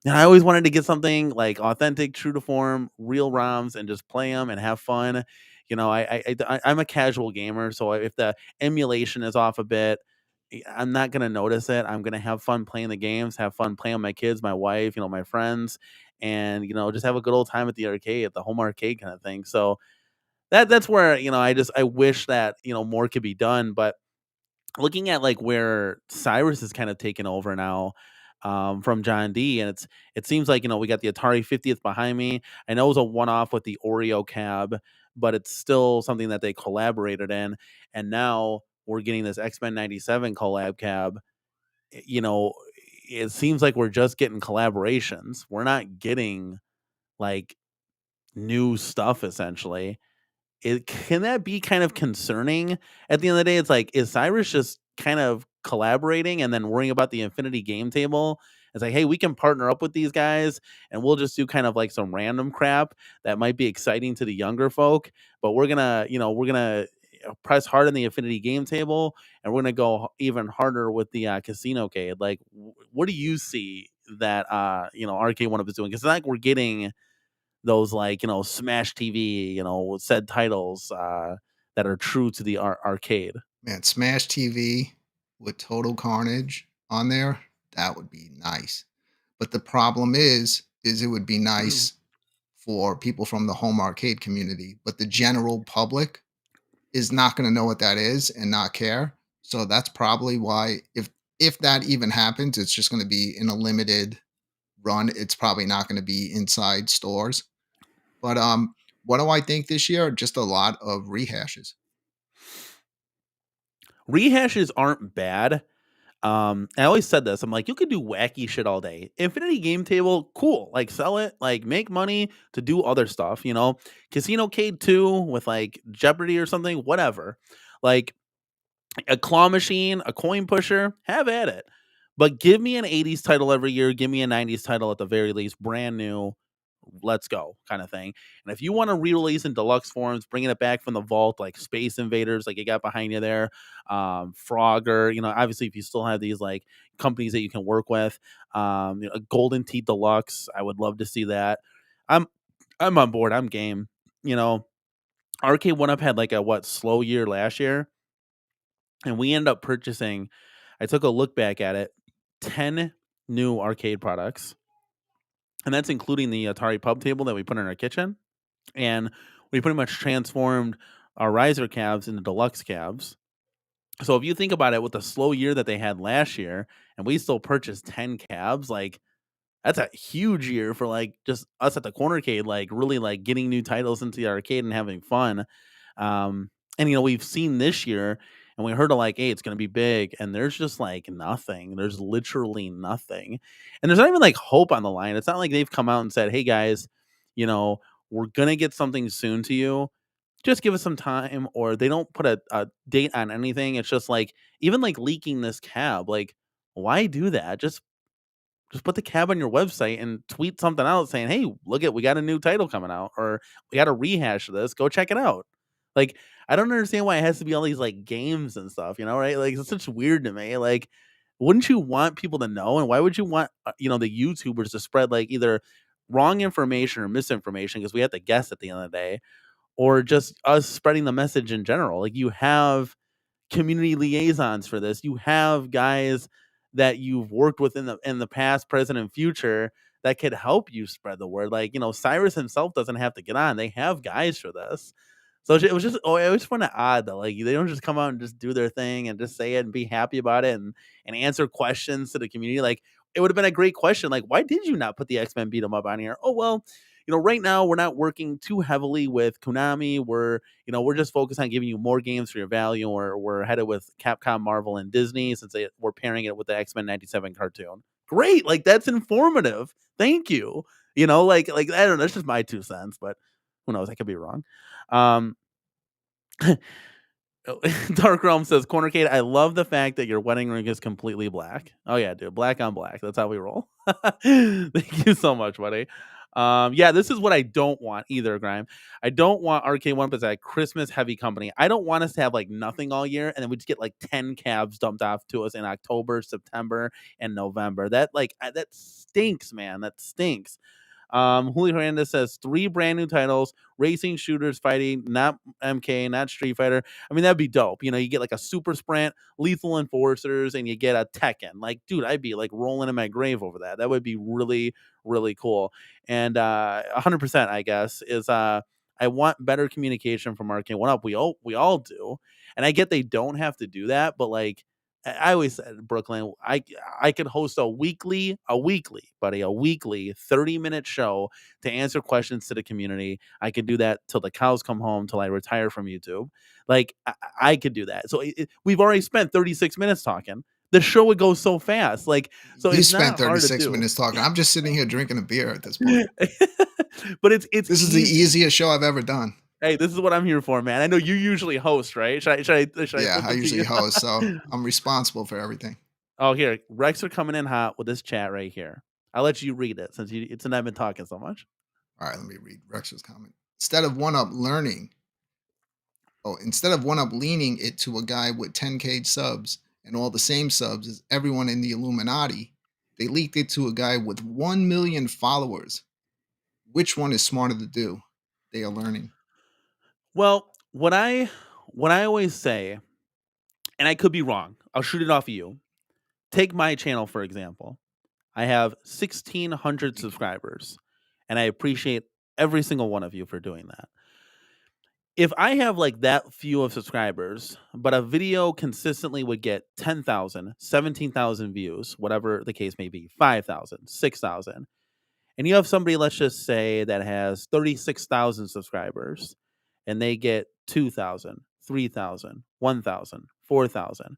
Speaker 1: I always wanted to get something like authentic, true to form, real ROMs, and just play them and have fun. I'm a casual gamer, so if the emulation is off a bit, I'm not gonna notice it. I'm gonna have fun playing the games, have fun playing with my kids, my wife, my friends, and just have a good old time at the arcade, at the home arcade kind of thing. So that's where, I wish that, more could be done. But looking at like where Cyrus is kind of taken over now, from John D, and it seems like, we got the Atari 50th behind me. I know it was a one off with the Oreo cab, but it's still something that they collaborated in, and now we're getting this X-Men 97 collab cab. You know, it seems like we're just getting collaborations. We're not getting like new stuff essentially. Can that be kind of concerning at the end of the day? It's like, is Cyrus just kind of collaborating and then worrying about the Infinity game table? It's like, hey, we can partner up with these guys and we'll just do kind of like some random crap that might be exciting to the younger folk, but we're gonna press hard on the Infinity game table, and we're gonna go even harder with the casino cade. Like, what do you see that Arcade1up is doing? Because it's not like we're getting those, like, Smash TV, said titles that are true to the arcade.
Speaker 2: Man, Smash TV with Total Carnage on there, that would be nice. But the problem is it would be nice for people from the home arcade community, but the general public is not going to know what that is and not care. So that's probably why, if that even happens, it's just going to be in a limited run. It's probably not going to be inside stores. But what do I think this year? Just a lot of rehashes.
Speaker 1: Rehashes aren't bad. I always said this. I'm like, you could do wacky shit all day. Infinity game table, cool. Like, sell it, like, make money to do other stuff. Casino Cade 2 with like Jeopardy or something, whatever. Like, a claw machine, a coin pusher, have at it. But give me an 80s title every year. Give me a 90s title at the very least, brand new. Let's go, kind of thing. And if you want to re-release in deluxe forms, bringing it back from the vault, like Space Invaders, like you got behind you there, Frogger. Obviously, if you still have these like companies that you can work with, a Golden Tee Deluxe, I would love to see that. I'm I'm on board. I'm game. You know, Arcade1up had like a slow year last year, and we ended up purchasing. I took a look back at it, 10 new arcade products, and that's including the Atari pub table that we put in our kitchen. And we pretty much transformed our riser cabs into deluxe cabs. So if you think about it, with the slow year that they had last year, and we still purchased 10 cabs, like, that's a huge year for like just us at the cornercade, like really like getting new titles into the arcade and having fun. And we've seen this year, and we heard of like, hey, it's gonna be big, and there's just like nothing. There's literally nothing. And there's not even like hope on the line. It's not like they've come out and said, hey guys, you know, we're gonna get something soon to you. Just give us some time, or they don't put a date on anything. It's just like, even like leaking this cab, like, why do that? Just put the cab on your website and tweet something out saying, "Hey, look at we got a new title coming out, or we got a rehash of this. Go check it out." Like, I don't understand why it has to be all these like games and stuff, right? Like, it's such weird to me. Like, wouldn't you want people to know? And why would you want the YouTubers to spread like either wrong information or misinformation, because we have to guess at the end of the day, or just us spreading the message in general? Like, you have community liaisons for this. You have guys that you've worked with in the past, present, and future that could help you spread the word. Like, Cyrus himself doesn't have to get on. They have guys for this. So it was just, I always find it odd that like they don't just come out and just do their thing and just say it and be happy about it, and answer questions to the community. Like, it would have been a great question. Like, why did you not put the X-Men beat 'em up on here? Oh well, right now we're not working too heavily with Konami. We're just focused on giving you more games for your value. Or we're headed with Capcom, Marvel, and Disney, since we're pairing it with the X-Men 97 cartoon. Great, like, that's informative. Thank you. Like, I don't know. That's just my 2 cents, but who knows? I could be wrong. Um, Dark Realm says, Cornercade, I love the fact that your wedding ring is completely black. Oh yeah, dude, black on black. That's how we roll. Thank you so much, buddy. Yeah, this is what I don't want either, Grime. I don't want Arcade1up as a Christmas heavy company. I don't want us to have like nothing all year, and then we just get like 10 cabs dumped off to us in October, September, and November. That stinks, man. That stinks. Julio Hernandez says 3 brand new titles, racing, shooters, fighting, not MK, not Street Fighter. I mean, that'd be dope. You get like a Super Sprint, Lethal Enforcers, and you get a Tekken. Like, dude, I'd be like rolling in my grave over that. That would be really, really cool. And 100%, I guess, is I want better communication from Arcade1up. We all do, and I get they don't have to do that, but like I always said, Brooklyn, I could host buddy, a weekly 30-minute show to answer questions to the community. I could do that till the cows come home, till I retire from YouTube. Like I could do that. So we've already spent 36 minutes talking. The show would go so fast. Like, so
Speaker 2: You
Speaker 1: it's
Speaker 2: spent
Speaker 1: not hard to
Speaker 2: 36
Speaker 1: do.
Speaker 2: minutes talking. I'm just sitting here drinking a beer at this point.
Speaker 1: But it's
Speaker 2: This is the
Speaker 1: easy.
Speaker 2: easiest show I've ever done.
Speaker 1: Hey, this is what I'm here for, man. I know you usually host, right? Should I
Speaker 2: Yeah,
Speaker 1: flip
Speaker 2: I
Speaker 1: it to
Speaker 2: usually
Speaker 1: you?
Speaker 2: host, so I'm responsible for everything.
Speaker 1: Oh, here, Rex are coming in hot with this chat right here. I'll let you read it since I've been talking so much.
Speaker 2: All right, let me read Rex's comment. Instead of one up leaning it to a guy with 10K subs and all the same subs as everyone in the Illuminati, they leaked it to a guy with 1 million followers. Which one is smarter to do? They are learning.
Speaker 1: Well, what I always say, and I could be wrong. I'll shoot it off of you. Take my channel for example. I have 1,600 subscribers, and I appreciate every single one of you for doing that. If I have like that few of subscribers, but a video consistently would get 10,000, 17,000 views, whatever the case may be, 5,000, 6,000, and you have somebody, let's just say, that has 36,000 subscribers and they get 2,000, 3,000, 1,000, 4,000.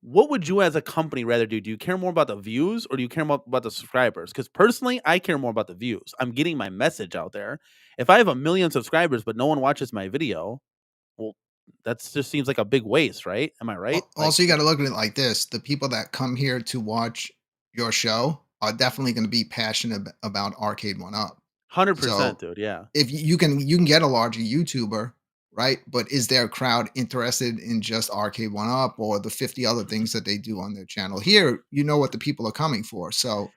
Speaker 1: What would you as a company rather do? Do you care more about the views or do you care more about the subscribers? Because personally, I care more about the views. I'm getting my message out there. If I have 1 million subscribers but no one watches my video, well, that just seems like a big waste, right? Am I right? Like
Speaker 2: Also, you got to look at it like this: the people that come here to watch your show are definitely going to be passionate about Arcade1up. So
Speaker 1: 100%, dude. Yeah.
Speaker 2: if you can get a larger YouTuber, right? But is their crowd interested in just Arcade1up or the 50 other things that they do on their channel? Here, you know what the people are coming for. So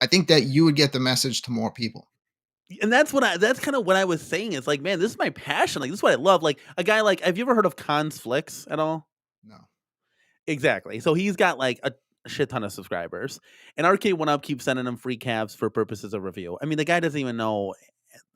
Speaker 2: I think that you would get the message to more people.
Speaker 1: And that's kind of what I was saying. It's like, man, this is my passion. Like, this is what I love. Like a guy like, have you ever heard of Cons Flicks at all?
Speaker 2: No.
Speaker 1: Exactly. So he's got like a shit ton of subscribers, and Arcade1up keeps sending him free cabs for purposes of review. I mean, the guy doesn't even know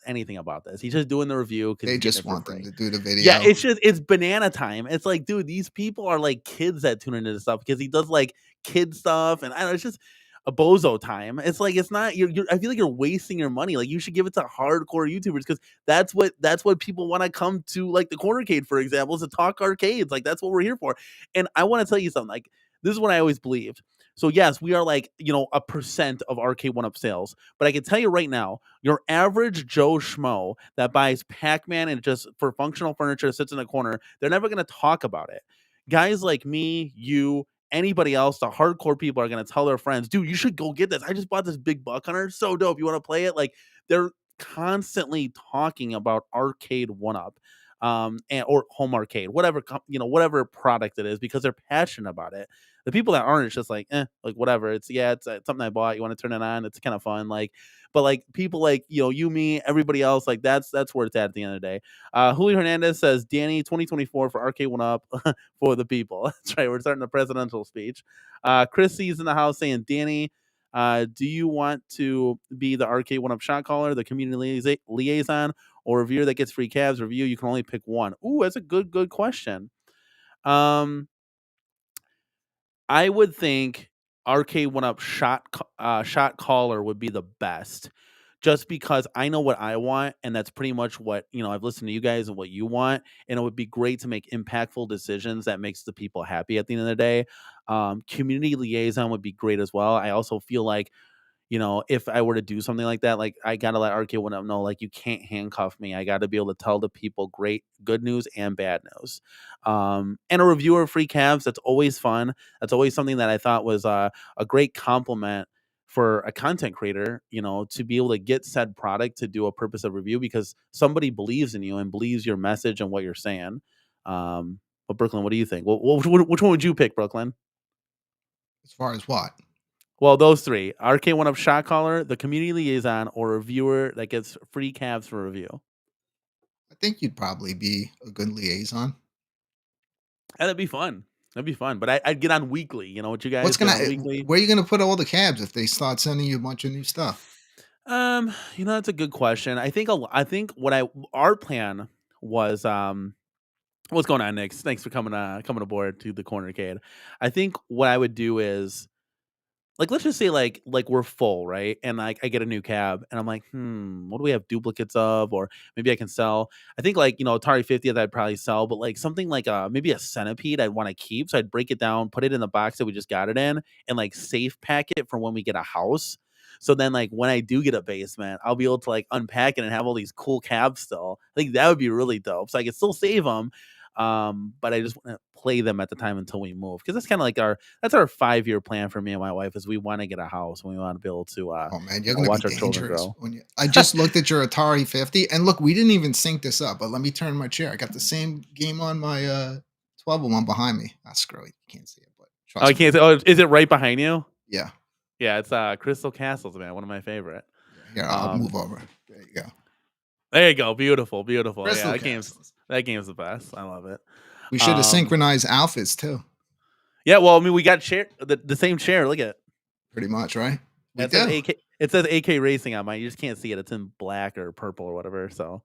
Speaker 1: anything about this. He's just doing the review because
Speaker 2: They
Speaker 1: he's getting
Speaker 2: just
Speaker 1: it for
Speaker 2: want them
Speaker 1: free.
Speaker 2: to do the
Speaker 1: Yeah,
Speaker 2: video.
Speaker 1: it's banana time. It's like, dude, these people are like kids that tune into this stuff because he does like kid stuff, and I don't know, it's just a bozo time. It's like it's not. I feel like you're wasting your money. Like you should give it to hardcore YouTubers because that's what people want to come to. Like the Cornercade, for example, is to talk arcades. Like that's what we're here for. And I want to tell you something. Like this is what I always believed. So yes, we are like, a percent of Arcade1up sales, but I can tell you right now, your average Joe Schmo that buys Pac-Man and just for functional furniture sits in a corner, they're never going to talk about it. Guys like me, you, anybody else, the hardcore people are going to tell their friends, dude, you should go get this. I just bought this big buck hunter. It's so dope. You want to play it? Like they're constantly talking about Arcade1up. And or home arcade, whatever whatever product it is, because they're passionate about it. The people that aren't, it's just like, like whatever. It's something I bought. You want to turn it on? It's kind of fun. Like, but like people like you, me, everybody else, like that's where it's at the end of the day. Julio Hernandez says, Danny, 2024 for Arcade1up for the people. That's right. We're starting the presidential speech. Chrissy's in the house saying, Danny, do you want to be the Arcade1up shot caller, the community liaison, or reviewer that gets free cabs? Review, you can only pick one. Ooh, that's a good question. I would think Arcade1up shot caller would be the best, just because I know what I want, and that's pretty much what I've listened to you guys and what you want, and it would be great to make impactful decisions that makes the people happy at the end of the day. Community liaison would be great as well. I also feel like if I were to do something like that, like I gotta let Arcade1up know, like you can't handcuff me. I gotta be able to tell the people good news and bad news. And a reviewer of free cabs, that's always fun. That's always something that I thought was a great compliment for a content creator, to be able to get said product to do a purpose of review because somebody believes in you and believes your message and what you're saying. But Brooklyn, what do you think? Which one would you pick, Brooklyn?
Speaker 2: As far as what?
Speaker 1: Well, those three: Arcade1up shot caller, the community liaison, or a viewer that gets free cabs for review.
Speaker 2: I think you'd probably be a good liaison.
Speaker 1: That'd be fun. That'd be fun. But I'd get on weekly. You know what you
Speaker 2: What's
Speaker 1: guys get
Speaker 2: gonna
Speaker 1: on weekly?
Speaker 2: where are you gonna put all the cabs if they start sending you a bunch of new stuff?
Speaker 1: That's a good question. I think what I our plan was what's going on, Nick? Thanks for coming aboard to the cornercade. I think what I would do is like, let's just say, we're full, right? And, like, I get a new cab, and I'm like, "Hmm, what do we have duplicates of?" Or maybe I can sell. I think, Atari 50th I'd probably sell, but, like, something like, maybe a Centipede I'd wanna keep, so I'd break it down, put it in the box that we just got it in, and, like, safe pack it for when we get a house. So then, like, when I do get a basement, I'll be able to, like, unpack it and have all these cool cabs still. I think that would be really dope, so I could still save them, but I just wanna play them at the time until we move, because that's kinda like our 5-year plan for me and my wife is we wanna get a house, and we wanna be able to,
Speaker 2: Oh man, you're gonna be
Speaker 1: watch our children
Speaker 2: dangerous
Speaker 1: grow.
Speaker 2: when you. I just looked at your Atari 50, and look, we didn't even sync this up. But let me turn my chair. I got the same game on my 1201 behind me. Ah, screw it, you can't see it, but
Speaker 1: Oh, I
Speaker 2: trust me.
Speaker 1: can't say oh, is it right behind you?
Speaker 2: Yeah,
Speaker 1: Yeah, it's, Crystal Castles, man, one of my favorite.
Speaker 2: yeah. Here, I'll
Speaker 1: Um,
Speaker 2: move over. There you go.
Speaker 1: there you go, beautiful, beautiful. Yeah,
Speaker 2: Crystal Castles.
Speaker 1: that game's the best, I love it.
Speaker 2: We should have
Speaker 1: Um,
Speaker 2: synchronized outfits too.
Speaker 1: yeah, well, I mean, we got the same chair, look at it.
Speaker 2: Pretty much, right? We
Speaker 1: It says
Speaker 2: do.
Speaker 1: AK Racing on mine, you just can't see it, it's in black or purple or whatever, so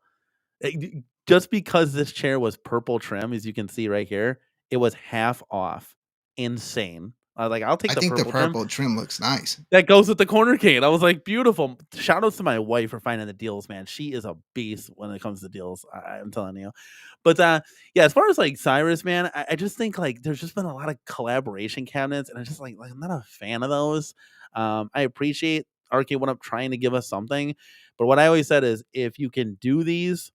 Speaker 1: just because this chair was purple trim, as you can see right here, it was half off. Insane. I was like, I'll take
Speaker 2: I
Speaker 1: the
Speaker 2: think the
Speaker 1: purple trim.
Speaker 2: purple trim looks nice.
Speaker 1: That goes with the corner cane. I was like, beautiful. Shout outs to my wife for finding the deals, man. She is a beast when it comes to deals. I'm telling you. But yeah, as far as like Cyrus, man, I just think like there's just been a lot of collaboration cabinets, and I just like I'm not a fan of those. I appreciate Arcade1up trying to give us something, but what I always said is if you can do these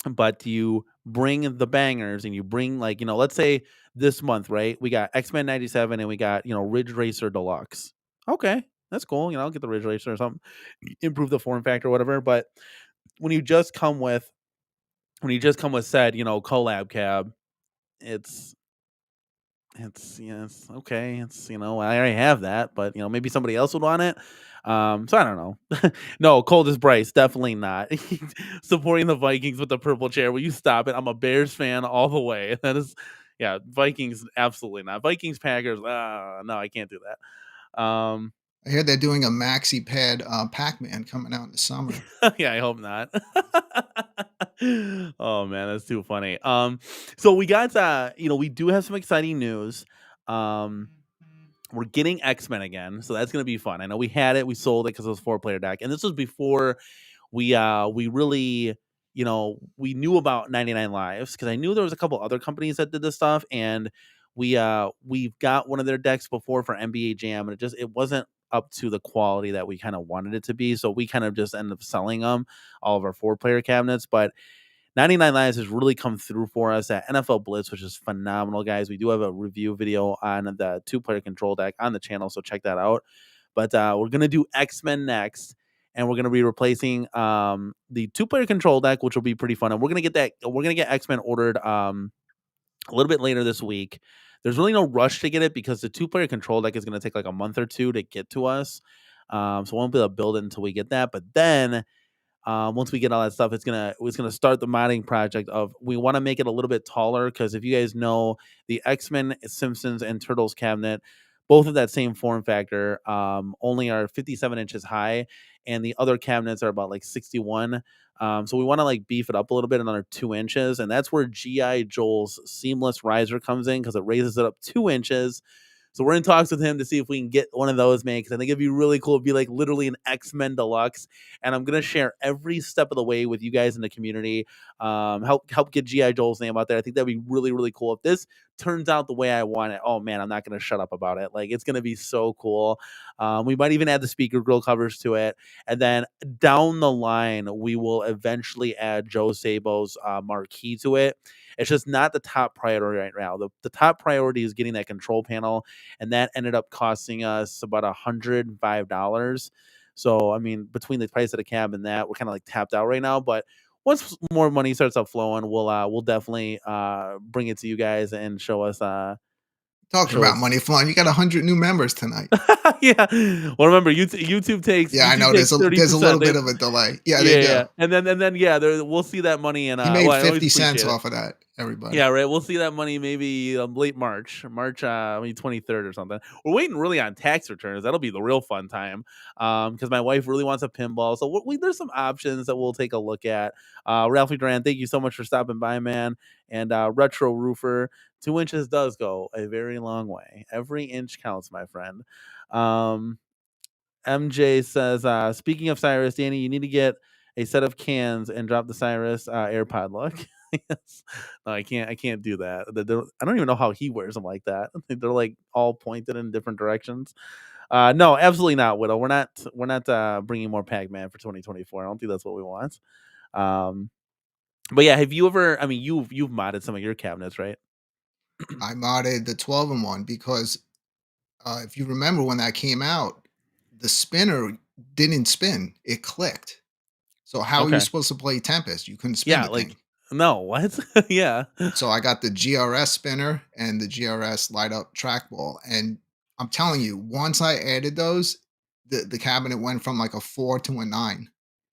Speaker 1: but you bring the bangers and you bring like let's say this month, right, we got XMen 97 and we got Ridge Racer Deluxe. Okay, that's cool. I'll get the Ridge Racer or something, improve the form factor or whatever. But when you just come with said collab cab, it's yes, okay. It's I already have that, but maybe somebody else would want it. So I don't know. No, cold as Bryce, definitely not. Supporting the Vikings with the purple chair. Will you stop it? I'm a Bears fan all the way. That is, yeah, Vikings absolutely not. Vikings Packers. No, I can't do that.
Speaker 2: I hear they're doing a maxi pad Pac-Man coming out in the summer.
Speaker 1: Yeah, I hope not. Oh man, that's too funny. So we got we do have some exciting news. Um, we're getting X-Men again, so that's gonna be fun. I know we had it, we sold it because it was 4-player deck, and this was before we really we knew about 99 Lives because I knew there was a couple other companies that did this stuff, and we've got one of their decks before for NBA Jam, and it wasn't up to the quality that we kind of wanted it to be, so we kind of just ended up selling them all of our 4-player cabinets. But 99 Lives has really come through for us at NFL Blitz, which is phenomenal, guys. We do have a review video on the 2-player control deck on the channel, so check that out. But we're gonna do X-Men next, and we're gonna be replacing the 2-player control deck, which will be pretty fun. And we're gonna get X-Men ordered a little bit later this week. There's really no rush to get it because the 2-player control deck is gonna take like a month or two to get to us. So we won't be able to build it until we get that. But then once we get all that stuff, it's gonna start the modding project of we want to make it a little bit taller because if you guys know the X-Men, Simpsons, and Turtles cabinet, both of that same form factor, only are 57 inches high, and the other cabinets are about like 61. So we want to like beef it up a little bit, another 2 inches, and that's where GI Joel's seamless riser comes in because it raises it up 2 inches. So we're in talks with him to see if we can get one of those made because I think it'd be really cool. It'd be like literally an X-Men Deluxe, and I'm gonna share every step of the way with you guys in the community. Help get GI Joel's name out there. I think that'd be really really cool if this turns out the way I want it. Oh man, I'm not gonna shut up about it. Like it's gonna be so cool. We might even add the speaker grill covers to it, and then down the line we will eventually add Joe Sabo's marquee to it. It's just not the top priority right now. The top priority is getting that control panel, and that ended up costing us about $105. So I mean, between the price of the cab and that, we're kind of like tapped out right now. But once more money starts up flowing, we'll definitely bring it to you guys and show us
Speaker 2: Talking
Speaker 1: show
Speaker 2: about
Speaker 1: us.
Speaker 2: money flowing, you got 100 new members tonight.
Speaker 1: Yeah. Well, remember YouTube takes
Speaker 2: Yeah, I know.
Speaker 1: thirty
Speaker 2: There's a little
Speaker 1: percent. They
Speaker 2: bit of a delay. Yeah, they
Speaker 1: Yeah,
Speaker 2: do.
Speaker 1: yeah, and then yeah, we'll see that money and
Speaker 2: He
Speaker 1: well,
Speaker 2: made
Speaker 1: I always
Speaker 2: 50 cents
Speaker 1: appreciate it.
Speaker 2: off of that. everybody.
Speaker 1: Yeah, right. We'll see that money maybe late March, I mean 23rd or something. We're waiting really on tax returns. That'll be the real fun time. Because my wife really wants a pinball, so there's some options that we'll take a look at. Ralphie Duran, thank you so much for stopping by, man. And Retro Roofer, 2 inches does go a very long way. Every inch counts, my friend. Um, MJ says, speaking of Cyrus, Danny, you need to get a set of cans and drop the Cyrus AirPod look. Yes. No, I can't do that. I don't even know how he wears them like that. They're like all pointed in different directions. No, absolutely not, Widow. We're not bringing more Pac-Man for 2024. I don't think that's what we want. Um, but yeah, have you ever? I mean, you've modded some of your cabinets, right?
Speaker 2: I modded the 12-in-1 because if you remember when that came out, the spinner didn't spin; it clicked. So how are you
Speaker 1: Okay.
Speaker 2: supposed to play Tempest? You couldn't spin
Speaker 1: Yeah,
Speaker 2: the
Speaker 1: like
Speaker 2: thing.
Speaker 1: no, what? Yeah.
Speaker 2: So I got the GRS spinner and the GRS light up trackball, and I'm telling you, once I added those, the cabinet went from like a 4 to a 9.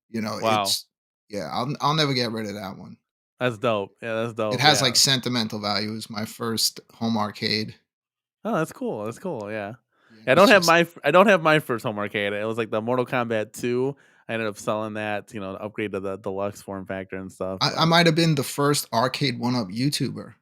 Speaker 2: You know,
Speaker 1: Wow,
Speaker 2: it's yeah, I'll never get rid of that one.
Speaker 1: that's dope. Yeah, that's
Speaker 2: It
Speaker 1: dope.
Speaker 2: has
Speaker 1: Yeah.
Speaker 2: like sentimental value. It was my first home arcade.
Speaker 1: Oh, that's cool. That's cool. Yeah.
Speaker 2: Yeah,
Speaker 1: I
Speaker 2: it's
Speaker 1: don't have
Speaker 2: just
Speaker 1: my first home arcade. It was like the Mortal Kombat 2. I ended up selling that, to upgrade to the deluxe form factor and stuff.
Speaker 2: I
Speaker 1: But
Speaker 2: might have been the first Arcade1up YouTuber,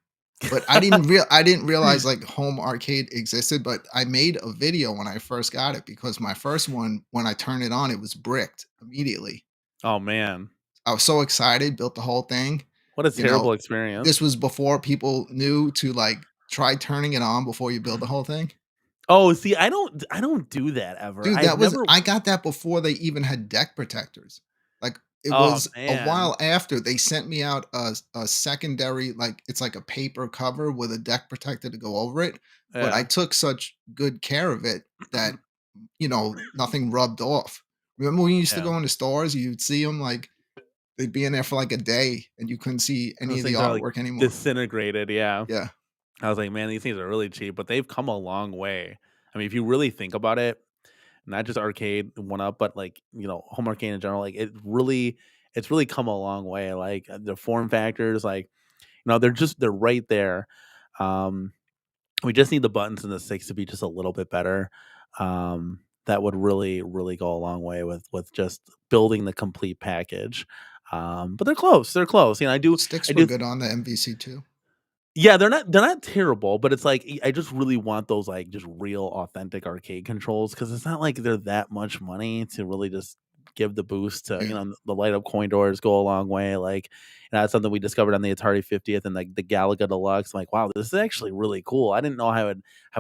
Speaker 2: but I didn't realize like home arcade existed. But I made a video when I first got it because my first one, when I turned it on, it was bricked immediately.
Speaker 1: oh man,
Speaker 2: I was so excited, built the whole thing.
Speaker 1: what a
Speaker 2: You know,
Speaker 1: terrible
Speaker 2: this
Speaker 1: experience.
Speaker 2: was before people knew to like try turning it on before you build the whole thing.
Speaker 1: Oh, see, I don't do that ever.
Speaker 2: Dude,
Speaker 1: I've
Speaker 2: that was
Speaker 1: never.
Speaker 2: I got that before they even had deck protectors. Like, it
Speaker 1: Oh
Speaker 2: was a
Speaker 1: man.
Speaker 2: while after they sent me out a secondary, like, it's like a paper cover with a deck protector to go over it, but I
Speaker 1: Yeah.
Speaker 2: took such good care of it that, nothing rubbed off. Remember when you used to
Speaker 1: Yeah.
Speaker 2: go into stores, you'd see them, like, they'd be in there for, like, a day, and you couldn't see any
Speaker 1: Those
Speaker 2: of the
Speaker 1: things are like
Speaker 2: artwork anymore.
Speaker 1: disintegrated. Yeah.
Speaker 2: Yeah.
Speaker 1: I was like, man, these things are really cheap, but they've come a long way. I mean, if you really think about it, not just arcade one up, but like home arcade in general, like it's really come a long way. Like the form factors, like they're right there. Um, we just need the buttons and the sticks to be just a little bit better. That would really really go a long way with just building the complete package. But they're close. They're close. I do. I
Speaker 2: Sticks were
Speaker 1: do.
Speaker 2: good on the MVC2.
Speaker 1: Yeah, they're not terrible, but it's like I just really want those like just real authentic arcade controls because it's not like they're that much money to really just give the boost to
Speaker 2: Yeah.
Speaker 1: the light up coin doors go a long way. Like that's something we discovered on the Atari 50th and like the Galaga Deluxe. I'm like, wow, this is actually really cool. I didn't know how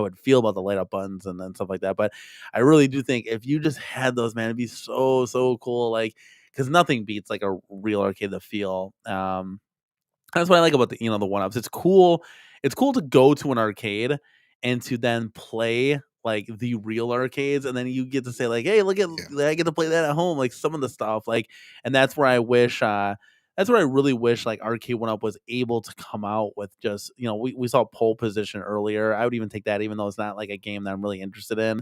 Speaker 1: I'd feel about the light up buttons and stuff like that. But I really do think if you just had those, man, it'd be so cool. Like because nothing beats like a real arcade the feel. That's what I like about the one ups. It's cool. It's cool to go to an arcade and to then play like the real arcades, and then you get to say like, "Hey, look at
Speaker 2: Yeah.
Speaker 1: I get to play that at home." Like some of the stuff, like, and that's where I wish. That's where I really wish like Arcade1up was able to come out with just we saw pole position earlier. I would even take that, even though it's not like a game that I'm really interested in.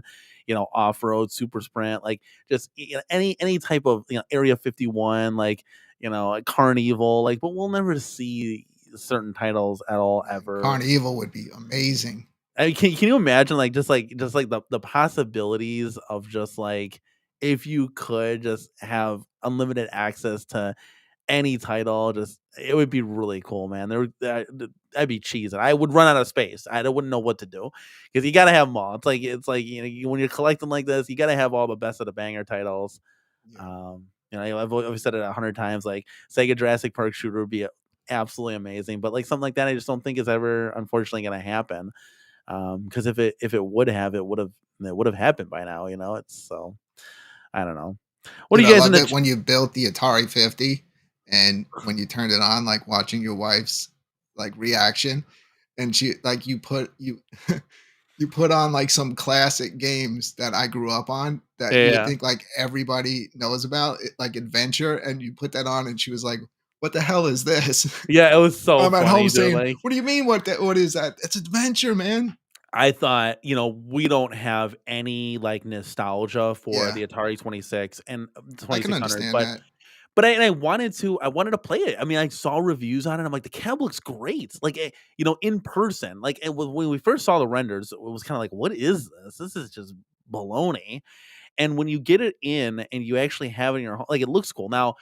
Speaker 1: Off road, super sprint, like just any type of Area 51, like a Carnival, like, but we'll never see certain titles at all
Speaker 2: Man,
Speaker 1: ever.
Speaker 2: Carnival would be amazing.
Speaker 1: I mean, can you imagine like the possibilities of just like if you could just have unlimited access to any title, just it would be really cool, man. I'd be cheesing. I would run out of space. I wouldn't know what to do because you got to have them all. It's like when you're collecting like this, you got to have all the best of the banger titles.
Speaker 2: Yeah.
Speaker 1: I've always said it 100 times. Like Sega Jurassic Park shooter would be absolutely amazing, but like something like that, I just don't think is ever unfortunately going to happen. Because if it would have, it would have happened by now. It's so I don't know. What do
Speaker 2: Dude,
Speaker 1: you
Speaker 2: I
Speaker 1: guys in
Speaker 2: loved
Speaker 1: the?
Speaker 2: it when you built the Atari 50 and when you turned it on, like watching your wife's like reaction. And she like you put on like some classic games that I grew up on that you would
Speaker 1: Yeah,
Speaker 2: think like everybody knows about, like Adventure, and you put that on and she was like, "What the hell is this?"
Speaker 1: yeah, it was so
Speaker 2: I'm at home
Speaker 1: funny, dude.
Speaker 2: saying,
Speaker 1: Like
Speaker 2: "What do you mean what is that? It's Adventure, man."
Speaker 1: I thought, we don't have any like nostalgia for
Speaker 2: Yeah,
Speaker 1: the Atari 26 and
Speaker 2: I can
Speaker 1: 2600,
Speaker 2: understand
Speaker 1: but
Speaker 2: that.
Speaker 1: But I wanted to play it. I mean, I saw reviews on it. I'm like, the cab looks great. Like, in person. Like, and when we first saw the renders, it was kind of like, what is this? This is just baloney. And when you get it in and you actually have it in your home, like, it looks cool. Now,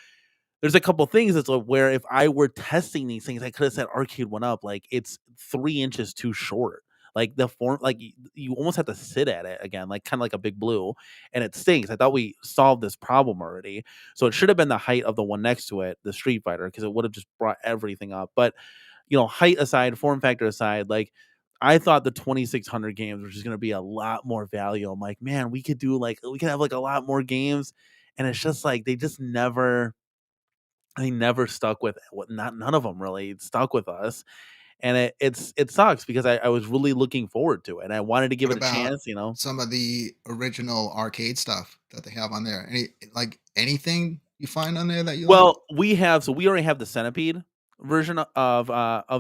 Speaker 1: there's a couple things that's like where if I were testing these things, I could have said Arcade1up. Like, it's 3 inches too short. Like, the form, like, you almost have to sit at it again, like kind of like a Big Blue, and it stinks. I thought we solved this problem already, so it should have been the height of the one next to it, the Street Fighter, because it would have just brought everything up. But height aside, form factor aside, like, I thought the 2600 games were just going to be a lot more value. I'm like, man, we could have like a lot more games, and it's just like they never stuck with what, not none of them really stuck with us, and it sucks because I was really looking forward to it, and I wanted to give
Speaker 2: What
Speaker 1: it a
Speaker 2: about
Speaker 1: chance.
Speaker 2: some of the original arcade stuff that they have on there? Anything you find on there that you like?
Speaker 1: Well, we already have the Centipede version of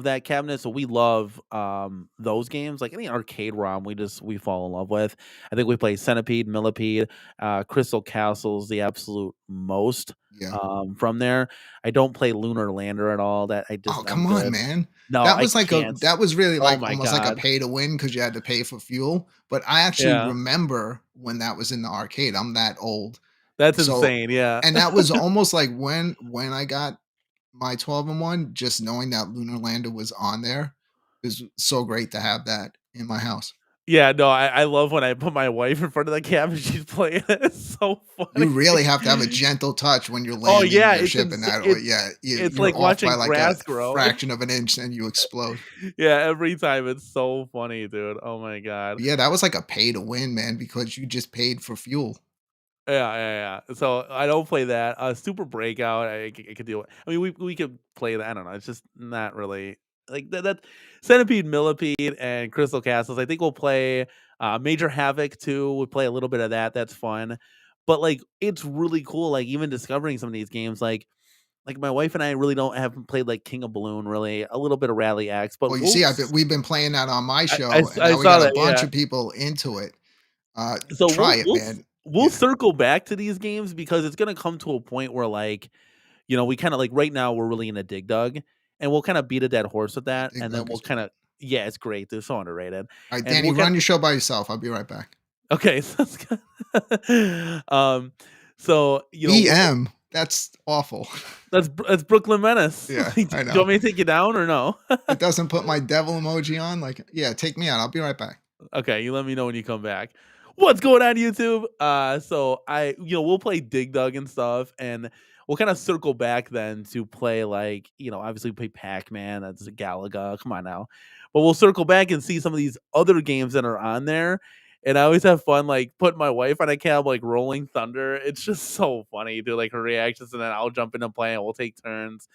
Speaker 1: that cabinet, so we love those games. Like any arcade ROM, we fall in love with. I think we play Centipede, Millipede, Crystal Castle's the absolute most
Speaker 2: Yeah.
Speaker 1: from there. I don't play Lunar Lander at all. That
Speaker 2: Oh,
Speaker 1: I'm
Speaker 2: come on,
Speaker 1: good.
Speaker 2: man.
Speaker 1: No,
Speaker 2: That
Speaker 1: I
Speaker 2: was like a
Speaker 1: can't.
Speaker 2: that was really
Speaker 1: Oh
Speaker 2: like
Speaker 1: my
Speaker 2: almost like a
Speaker 1: god.
Speaker 2: pay to win because you had to pay for fuel. But I actually
Speaker 1: Yeah.
Speaker 2: remember when that was in the arcade. I'm that old.
Speaker 1: That's
Speaker 2: So
Speaker 1: insane, yeah.
Speaker 2: and that was almost like when I got my 12 and 1, just knowing that Lunar Lander was on there is so great to have that in my house.
Speaker 1: Yeah, no, I love when I put my wife in front of the cab and she's playing it, it's so
Speaker 2: You
Speaker 1: funny.
Speaker 2: really have to have a gentle touch when you're
Speaker 1: Oh,
Speaker 2: landing
Speaker 1: yeah,
Speaker 2: your ship in that way. Yeah,
Speaker 1: it's
Speaker 2: you're
Speaker 1: like
Speaker 2: off by
Speaker 1: watching
Speaker 2: like a
Speaker 1: grass grow.
Speaker 2: fraction of an inch and you explode.
Speaker 1: Yeah, every time, it's so funny, dude, oh my god.
Speaker 2: Yeah, that was like a pay to win, man, because you just paid for fuel.
Speaker 1: Yeah. So, I don't play that, Super Breakout, I could deal with. I mean, we could play that, I don't know, it's just not really like, that Centipede, Millipede, and Crystal Castles, I think we'll play, Major Havoc too, we'll play a little bit of that, that's fun. But, like, it's really cool, like, even discovering some of these games, like, my wife and I really haven't played, like, King of Balloon, really, a little bit of Rally X, but
Speaker 2: Well, you see,
Speaker 1: Wolves
Speaker 2: we've been playing that on my show, and
Speaker 1: I
Speaker 2: now we
Speaker 1: saw
Speaker 2: got a
Speaker 1: that,
Speaker 2: bunch
Speaker 1: yeah.
Speaker 2: of people into it.
Speaker 1: So
Speaker 2: Try it, man.
Speaker 1: we'll
Speaker 2: Yeah,
Speaker 1: circle back to these games because it's gonna come to a point where, like, we kinda like right now, we're really into Dig Dug, and we'll kinda beat a dead horse with that,
Speaker 2: Dig
Speaker 1: and then
Speaker 2: Dug
Speaker 1: we'll
Speaker 2: is great.
Speaker 1: kinda yeah, it's great, they're so underrated,
Speaker 2: All right,
Speaker 1: and
Speaker 2: Danny,
Speaker 1: we'll kinda
Speaker 2: run your show by yourself. I'll be right back.
Speaker 1: okay, sounds good. So,
Speaker 2: BM, that's awful.
Speaker 1: that's Brooklyn Menace. Do
Speaker 2: Yeah, I
Speaker 1: you
Speaker 2: know.
Speaker 1: want me to take you down or no?
Speaker 2: It doesn't put my devil emoji on. Like, yeah, take me out. I'll be right back.
Speaker 1: Okay, you let me know when you come back. What's going on, YouTube? So we'll play Dig Dug and stuff, and we'll kind of circle back then to play like, obviously play Pac-Man. That's Galaga. Come on now, but we'll circle back and see some of these other games that are on there. And I always have fun, like putting my wife on a cab, like Rolling Thunder. It's just so funny, dude. Like her reactions, and then I'll jump in and play, and we'll take turns.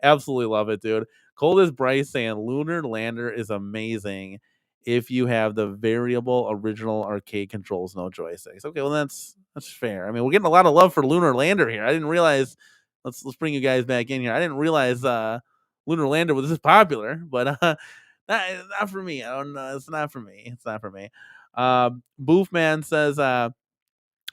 Speaker 1: Absolutely love it, dude. Cold as Bryce saying Lunar Lander is amazing if you have the variable original arcade controls, no joysticks. Okay, well that's fair. I mean, we're getting a lot of love for Lunar Lander here. I didn't realize. Let's bring you guys back in here. I didn't realize Lunar Lander was this popular, but not for me. I don't know. It's not for me. It's not for me. Boofman says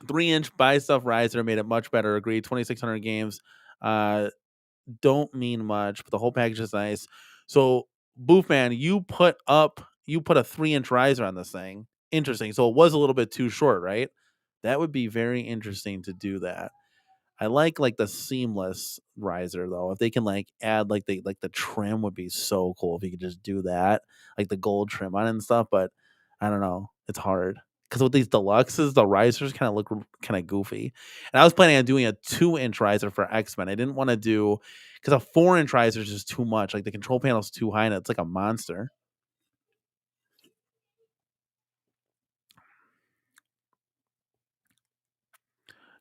Speaker 1: 3-inch buy stuff riser made it much better. Agreed. 2600 games. Don't mean much, but the whole package is nice. So, Boofman, you put a 3-inch riser on this thing. Interesting. So it was a little bit too short, right? That would be very interesting to do that. I like the seamless riser though. If they can like add like the trim would be so cool if you could just do that, like the gold trim on it and stuff. But I don't know, it's hard because with these deluxes, the risers kind of look kind of goofy. And I was planning on doing a 2-inch riser for XMen. I didn't want to do because a 4-inch riser is just too much. Like the control panel's too high and it's like a monster.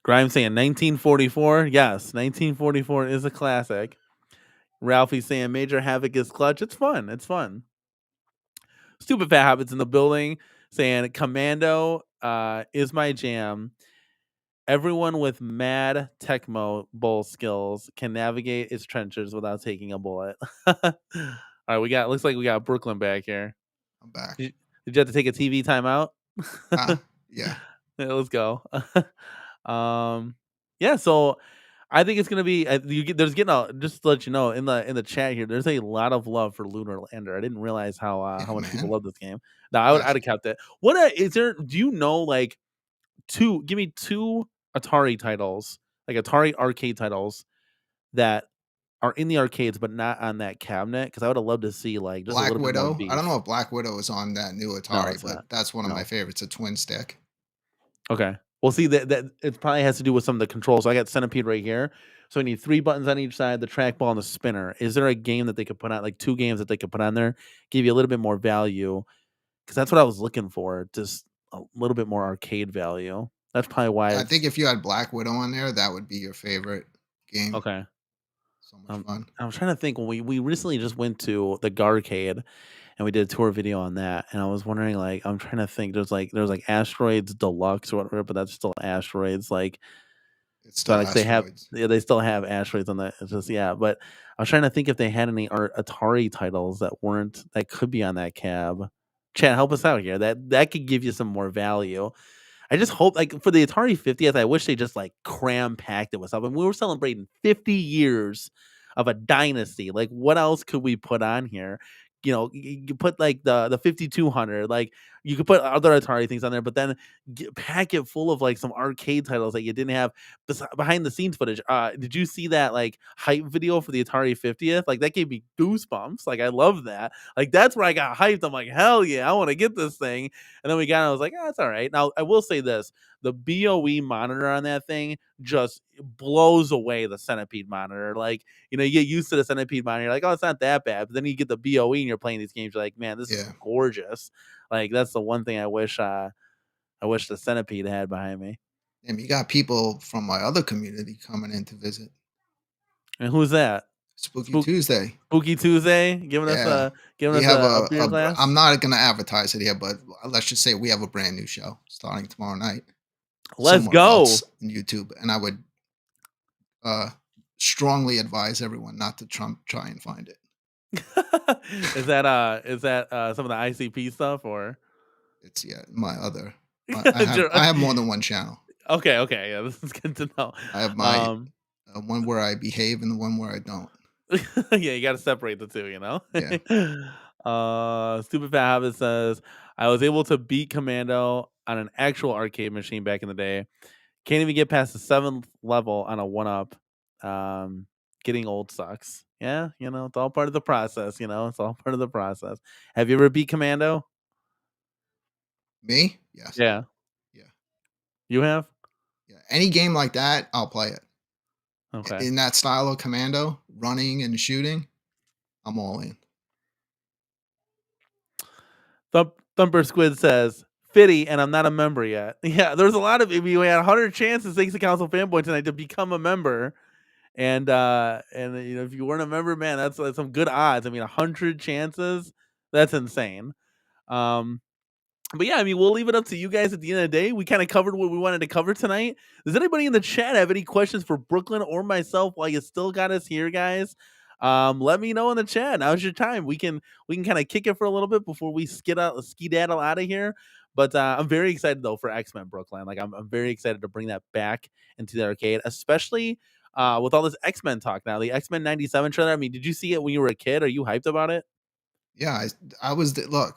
Speaker 1: Grimes saying 1944. Yes, 1944 is a classic. Ralphie saying Major Havoc is clutch. It's fun. It's fun. Stupid Fat Habits in the building saying Commando is my jam. Everyone with mad Tecmo Bowl skills can navigate its trenches without taking a bullet. All right, looks like we got Brooklyn back here.
Speaker 2: I'm back.
Speaker 1: Did you have to take a TV timeout?
Speaker 2: Yeah.
Speaker 1: Yeah, let's go. um, yeah, so I think it's gonna be there's getting a just to let you know in the chat here. There's a lot of love for Lunar Lander. I didn't realize
Speaker 2: Yeah,
Speaker 1: how much people
Speaker 2: man.
Speaker 1: love this game. No, I'd
Speaker 2: Yes.
Speaker 1: have kept it. Is there? Do you know like two? Give me two Atari titles, like Atari arcade titles that are in the arcades but not on that cabinet. Because I would have loved to see like just a
Speaker 2: Black
Speaker 1: little bit more
Speaker 2: Widow. I don't know
Speaker 1: beef.
Speaker 2: if Black Widow is on that new
Speaker 1: No,
Speaker 2: Atari,
Speaker 1: it's
Speaker 2: but
Speaker 1: not.
Speaker 2: that's one of my
Speaker 1: No.
Speaker 2: favorites. A twin stick.
Speaker 1: Okay. Well, see that it probably has to do with some of the controls. So I got Centipede right here. So I need 3 buttons on each side, the trackball and the spinner. Is there a game that they could put on, like 2 games that they could put on there, give you a little bit more value? Because that's what I was looking for, just a little bit more arcade value. That's probably why
Speaker 2: I think
Speaker 1: it's
Speaker 2: if you had Black Widow on there, that would be your favorite game.
Speaker 1: okay.
Speaker 2: So much fun.
Speaker 1: I was trying to think when we recently just went to the Garcade and we did a tour video on that, and I was wondering like I'm trying to think. There's like Asteroids Deluxe or whatever, but that's still Asteroids. Like
Speaker 2: It's
Speaker 1: so
Speaker 2: still
Speaker 1: like they have
Speaker 2: asteroids.
Speaker 1: yeah, they still have Asteroids on that. It's just yeah, but I was trying to think if they had any Atari titles that could be on that cab. Chat, help us out here. That could give you some more value. I just hope, like, for the Atari 50th, I wish they just like cram packed it with something. We were celebrating 50 years of a dynasty. Like, what else could we put on here? You could put like the 5200, like you could put other Atari things on there, but then pack it full of like some arcade titles that you didn't have behind the scenes footage. Did you see that like hype video for the Atari 50th? Like that gave me goosebumps. Like I love that. Like that's where I got hyped. I'm like, hell yeah, I want to get this thing. And then we got it. I was like, oh, that's all right. Now, I will say this the BOE monitor on that thing just blows away the Centipede monitor. Like, you get used to the Centipede monitor. You're like, oh, it's not that bad. But then you get the BOE and you're playing these games. You're like, man, this is
Speaker 2: Yeah.
Speaker 1: gorgeous. Like, that's the one thing I wish the Centipede had behind me.
Speaker 2: And you got people from my other community coming in to visit.
Speaker 1: And who's that?
Speaker 2: Spooky
Speaker 1: Spook,
Speaker 2: Tuesday.
Speaker 1: Spooky Tuesday
Speaker 2: Yeah.
Speaker 1: giving
Speaker 2: We
Speaker 1: us
Speaker 2: have
Speaker 1: a beer glass.
Speaker 2: I'm not gonna advertise it here, but let's just say we have a brand new show starting tomorrow night
Speaker 1: Let's
Speaker 2: somewhere
Speaker 1: go.
Speaker 2: else on YouTube. And I would uh strongly advise everyone not to try and find it.
Speaker 1: Is that some of the ICP stuff or
Speaker 2: It's my other I have more than one channel.
Speaker 1: okay, yeah, this is good to know.
Speaker 2: I have my
Speaker 1: Um,
Speaker 2: one where I behave and the one where I don't.
Speaker 1: yeah, you got to separate the two,
Speaker 2: Yeah.
Speaker 1: Stupid Fat Habit says, I was able to beat Commando on an actual arcade machine back in the day. Can't even get past the 7th level on a 1-up. Getting old sucks. Yeah, it's all part of the process, it's all part of the process. Have you ever beat Commando?
Speaker 2: Me? Yes.
Speaker 1: Yeah,
Speaker 2: Yeah.
Speaker 1: you have?
Speaker 2: Yeah. Any game like that, I'll play it.
Speaker 1: Okay.
Speaker 2: In that style of Commando, running and shooting, I'm all in.
Speaker 1: Thumper Squid says, Fitty, and I'm not a member yet. Yeah, there's a lot of we had 100 chances, thanks to Council Fanboy tonight, to become a member. And if you weren't a member, man, that's some good odds. I mean, 100 chances, that's insane. But yeah, I mean, we'll leave it up to you guys at the end of the day. We kind of covered what we wanted to cover tonight. Does anybody in the chat have any questions for Brooklyn or myself while you still got us here, guys? Let me know in the chat. Now's your time. We can kind of kick it for a little bit before we skedaddle out of here. But I'm very excited though for XMen Brooklyn. Like I'm very excited to bring that back into the arcade, especially with all this XMen talk now. The XMen '97 trailer. I mean, did you see it when you were a kid? Are you hyped about it?
Speaker 2: Yeah, I was look,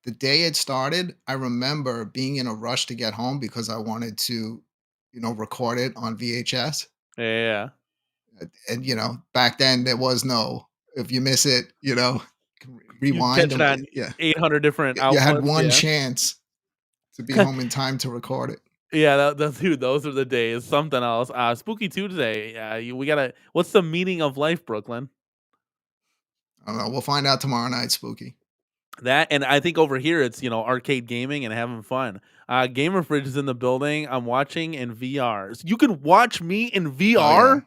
Speaker 2: the day it started, I remember being in a rush to get home because I wanted to, record it on VHS.
Speaker 1: Yeah.
Speaker 2: And back then there was no if you miss it,
Speaker 1: You
Speaker 2: rewind
Speaker 1: catch it
Speaker 2: and
Speaker 1: on
Speaker 2: yeah.
Speaker 1: 800 different
Speaker 2: You had
Speaker 1: outputs.
Speaker 2: one
Speaker 1: Yeah.
Speaker 2: chance to be home in time to record it.
Speaker 1: Yeah, dude, those are the days. Something else. Spooky Tuesday. Yeah, we gotta. What's the meaning of life, Brooklyn?
Speaker 2: I don't know. We'll find out tomorrow night, Spooky.
Speaker 1: That and I think over here it's arcade gaming and having fun. Gamer Fridge is in the building. I'm watching in VR. So you can watch me in
Speaker 2: Oh yeah.
Speaker 1: VR.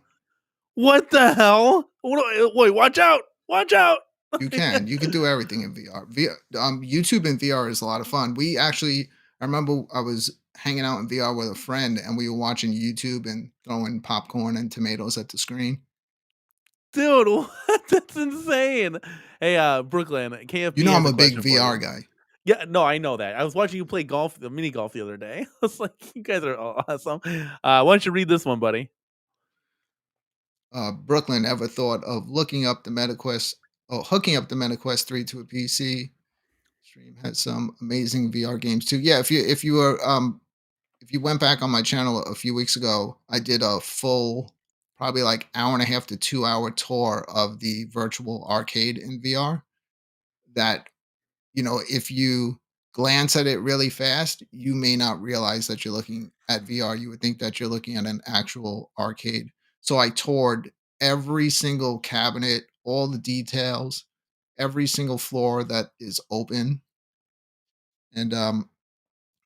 Speaker 1: What the hell? Wait, watch out! Watch out!
Speaker 2: You can. You can do everything in VR. YouTube in VR is a lot of fun. I remember I was hanging out in VR with a friend and we were watching YouTube and throwing popcorn and tomatoes at the screen.
Speaker 1: Dude, what? That's insane. Hey, Brooklyn,
Speaker 2: You
Speaker 1: KFB
Speaker 2: know
Speaker 1: has
Speaker 2: I'm
Speaker 1: a
Speaker 2: a big
Speaker 1: question for
Speaker 2: VR
Speaker 1: you.
Speaker 2: guy.
Speaker 1: Yeah, no, I know that. I was watching you play golf, the mini golf the other day. I was like, you guys are awesome. Why don't you read this one, buddy?
Speaker 2: Brooklyn ever thought of looking up the MetaQuest or hooking up the MetaQuest 3 to a PC. Stream has some amazing VR games too. Yeah, if you went back on my channel a few weeks ago, I did a full, probably like hour and a half to 2 hour tour of the virtual arcade in VR. That, if you glance at it really fast, you may not realize that you're looking at VR. You would think that you're looking at an actual arcade. So I toured every single cabinet, all the details, every single floor that is open, and man,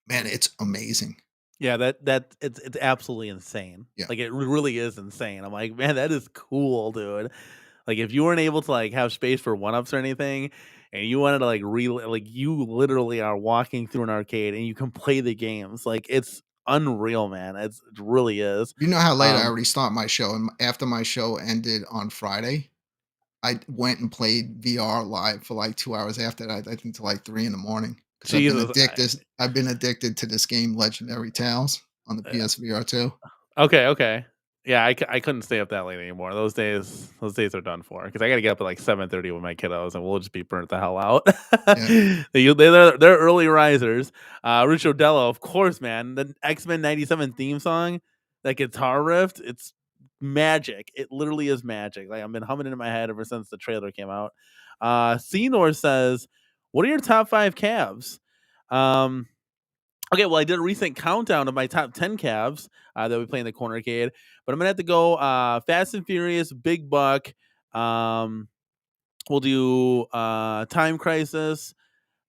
Speaker 2: it's amazing.
Speaker 1: Yeah, that it's absolutely insane.
Speaker 2: Yeah.
Speaker 1: Like, it really is insane. I'm like, "Man, that is cool, dude." Like, if you weren't able to, like, have space for one-ups or anything, and you wanted to, like, like, you literally are walking through an arcade and you can play the games. Like, it's unreal, man. It really is.
Speaker 2: You know how late I
Speaker 1: Um
Speaker 2: already start my show, and after my show ended on Friday, I went and played VR live for like 2 hours after that, I think till like 3 in the morning, because 'cause
Speaker 1: Jesus,
Speaker 2: I've been addicted to this game, Legendary Tales, on the
Speaker 1: I
Speaker 2: PSVR 2.
Speaker 1: Okay, okay. Yeah, I couldn't stay up that late anymore. Those days are done for because I gotta get up at, like, 7:30 with my kiddos, and we'll just be burnt the hell out.
Speaker 2: Yeah.
Speaker 1: They're early risers. Rucho Dello, of course, man. The X-Men '97 theme song, that guitar riff, it's magic. It literally is magic. Like, I've been humming it in my head ever since the trailer came out. Senor says, "What are your top 5 calves?" Um Okay, well, I did a recent countdown of my top 10 calves that we play in the corner arcade, but I'm gonna have to go Fast and Furious, Big Buck. Um, we'll do Time Crisis,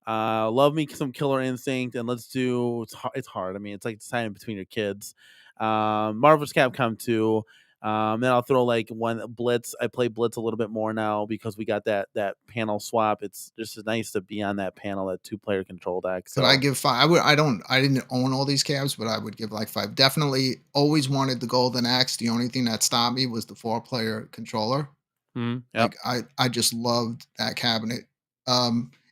Speaker 1: love me some Killer Instinct, and let's do it's hard. I mean, it's like deciding between your kids. Marvel's Capcom 2. Then I'll throw like one Blitz. I play Blitz a little bit more now because we got that panel swap. It's just nice to be on that panel, that 2-player control deck.
Speaker 2: Could I
Speaker 1: So
Speaker 2: give 5? I didn't own all these cabs, but I would give like 5. Definitely always wanted the Golden Axe. The only thing that stopped me was the 4-player controller.
Speaker 1: yep.
Speaker 2: Like, I just loved that cabinet.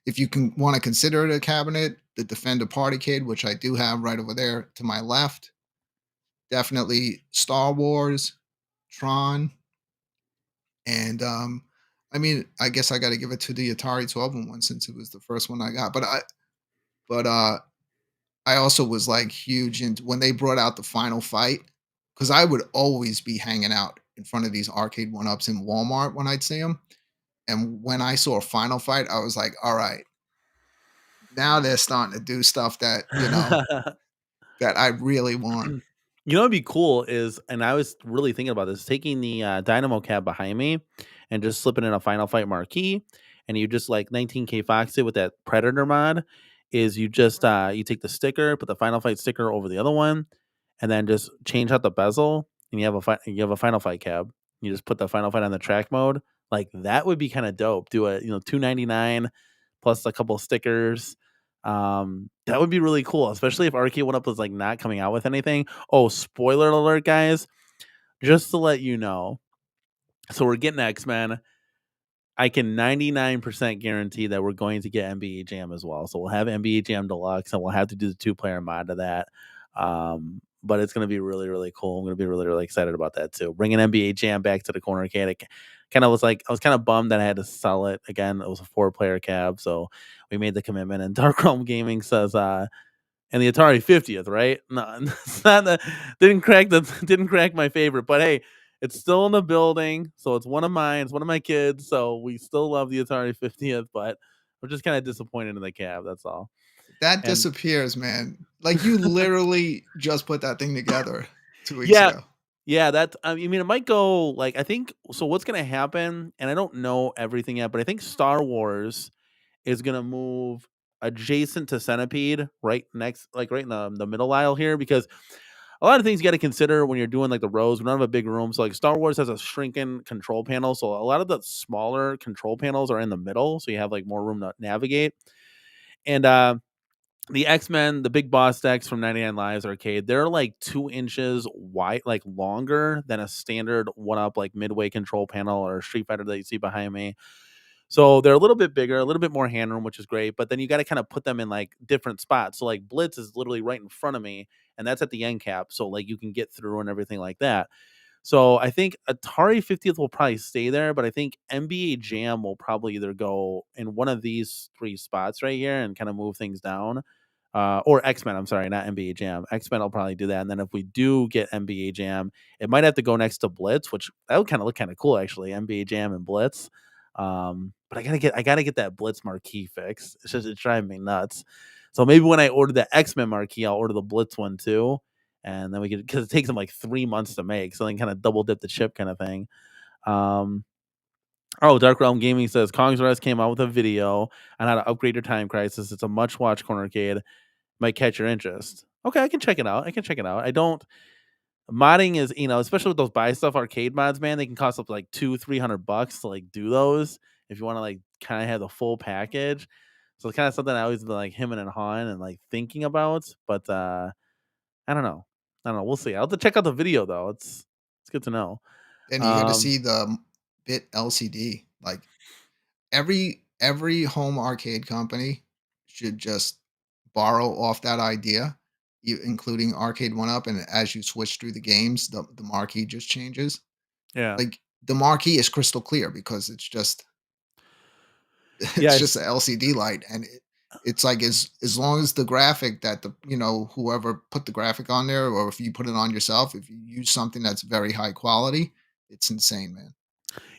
Speaker 2: If you can wanna consider it a cabinet, the Defender Party Kid, which I do have right over there to my left. Definitely Star Wars, Tron, and, I mean, I guess I gotta give it to the Atari 12-in-1 since it was the first one I got, but I also was, like, huge into when they brought out the Final Fight, because I would always be hanging out in front of these Arcade1ups in Walmart when I'd see them. And when I saw Final Fight, I was like, "All right, now they're starting to do stuff that, that I really want."
Speaker 1: You know what'd be cool is, and I was really thinking about this, taking the Dynamo cab behind me and just slipping in a Final Fight marquee, and you just like 19K Fox it with that Predator mod. Is you just you take the sticker, put the Final Fight sticker over the other one, and then just change out the bezel, and you have a Final Fight cab. You just put the Final Fight on the track mode. Like, that would be kind of dope. Do a 299 plus a couple stickers. That would be really cool, especially if Arcade1up was like not coming out with anything. Oh, spoiler alert, guys! Just to let you know, so we're getting X-Men. I can 99% guarantee that we're going to get NBA Jam as well. So we'll have NBA Jam Deluxe, and we'll have to do the 2-player mod to that. But it's going to be really, really cool. I'm going to be really, really excited about that too. Bringing NBA Jam back to the corner arcade. I was kind of bummed that I had to sell it again. It was a 4-player cab, so we made the commitment. And Dark Realm Gaming says, and the Atari 50th, right? No, it's not the didn't crack my favorite, but hey, it's still in the building, so it's one of mine, it's one of my kids, so we still love the Atari 50th, but we're just kind of disappointed in the cab, that's all.
Speaker 2: That
Speaker 1: And
Speaker 2: disappears, man. Like, you literally just put that thing together 2 weeks
Speaker 1: yeah,
Speaker 2: ago.
Speaker 1: yeah, that I mean, it might go like I think so. What's gonna happen? And I don't know everything yet, but I think Star Wars is gonna move adjacent to Centipede, right next, like right in the middle aisle here, because a lot of things you got to consider when you're doing like the rows. We don't have a big room, so like Star Wars has a shrinking control panel, so a lot of the smaller control panels are in the middle, so you have like more room to navigate. And the X-Men, the big boss decks from 99 Lives Arcade, they're like 2 inches wide, like longer than a standard 1-up like midway control panel or Street Fighter that you see behind me. So they're a little bit bigger, a little bit more hand room, which is great. But then you got to kind of put them in like different spots. So like Blitz is literally right in front of me, and that's at the end cap. So like you can get through and everything like that. So I think Atari 50th will probably stay there, but I think NBA Jam will probably either go in one of these three spots right here and kind of move things down. Or XMen, I'm sorry, not NBA Jam. XMen will probably do that. And then if we do get NBA Jam, it might have to go next to Blitz, which that would kind of look kind of cool actually. NBA Jam and Blitz. But I gotta get that Blitz marquee fixed. It's driving me nuts. So maybe when I order the X-Men marquee, I'll order the Blitz one too. And then we could, because it takes them like 3 months to make. So then kind of double dip the chip kind of thing. Um Oh, Dark Realm Gaming says Kong's Rest came out with a video on how to upgrade your Time Crisis. It's a much watched corner arcade. Might catch your interest. Okay, I can check it out. I can check it out. I don't modding is, especially with those buy stuff arcade mods, man, they can cost up to like 200-300 bucks to like do those if you want to like kind of have the full package. So it's kind of something I always been like hemming and hawing and like thinking about. But I don't know. I don't know. We'll see. I'll have to check out the video though. It's good to know.
Speaker 2: And you got to
Speaker 1: Um
Speaker 2: see the bit LCD. Like every home arcade company should just borrow off that idea, including Arcade1up. And as you switch through the games, the marquee just changes.
Speaker 1: yeah.
Speaker 2: Like the marquee is crystal clear because it's just
Speaker 1: Yeah,
Speaker 2: it's just a LCD light, and it's like as long as the graphic that the whoever put the graphic on there, or if you put it on yourself, if you use something that's very high quality, it's insane, man.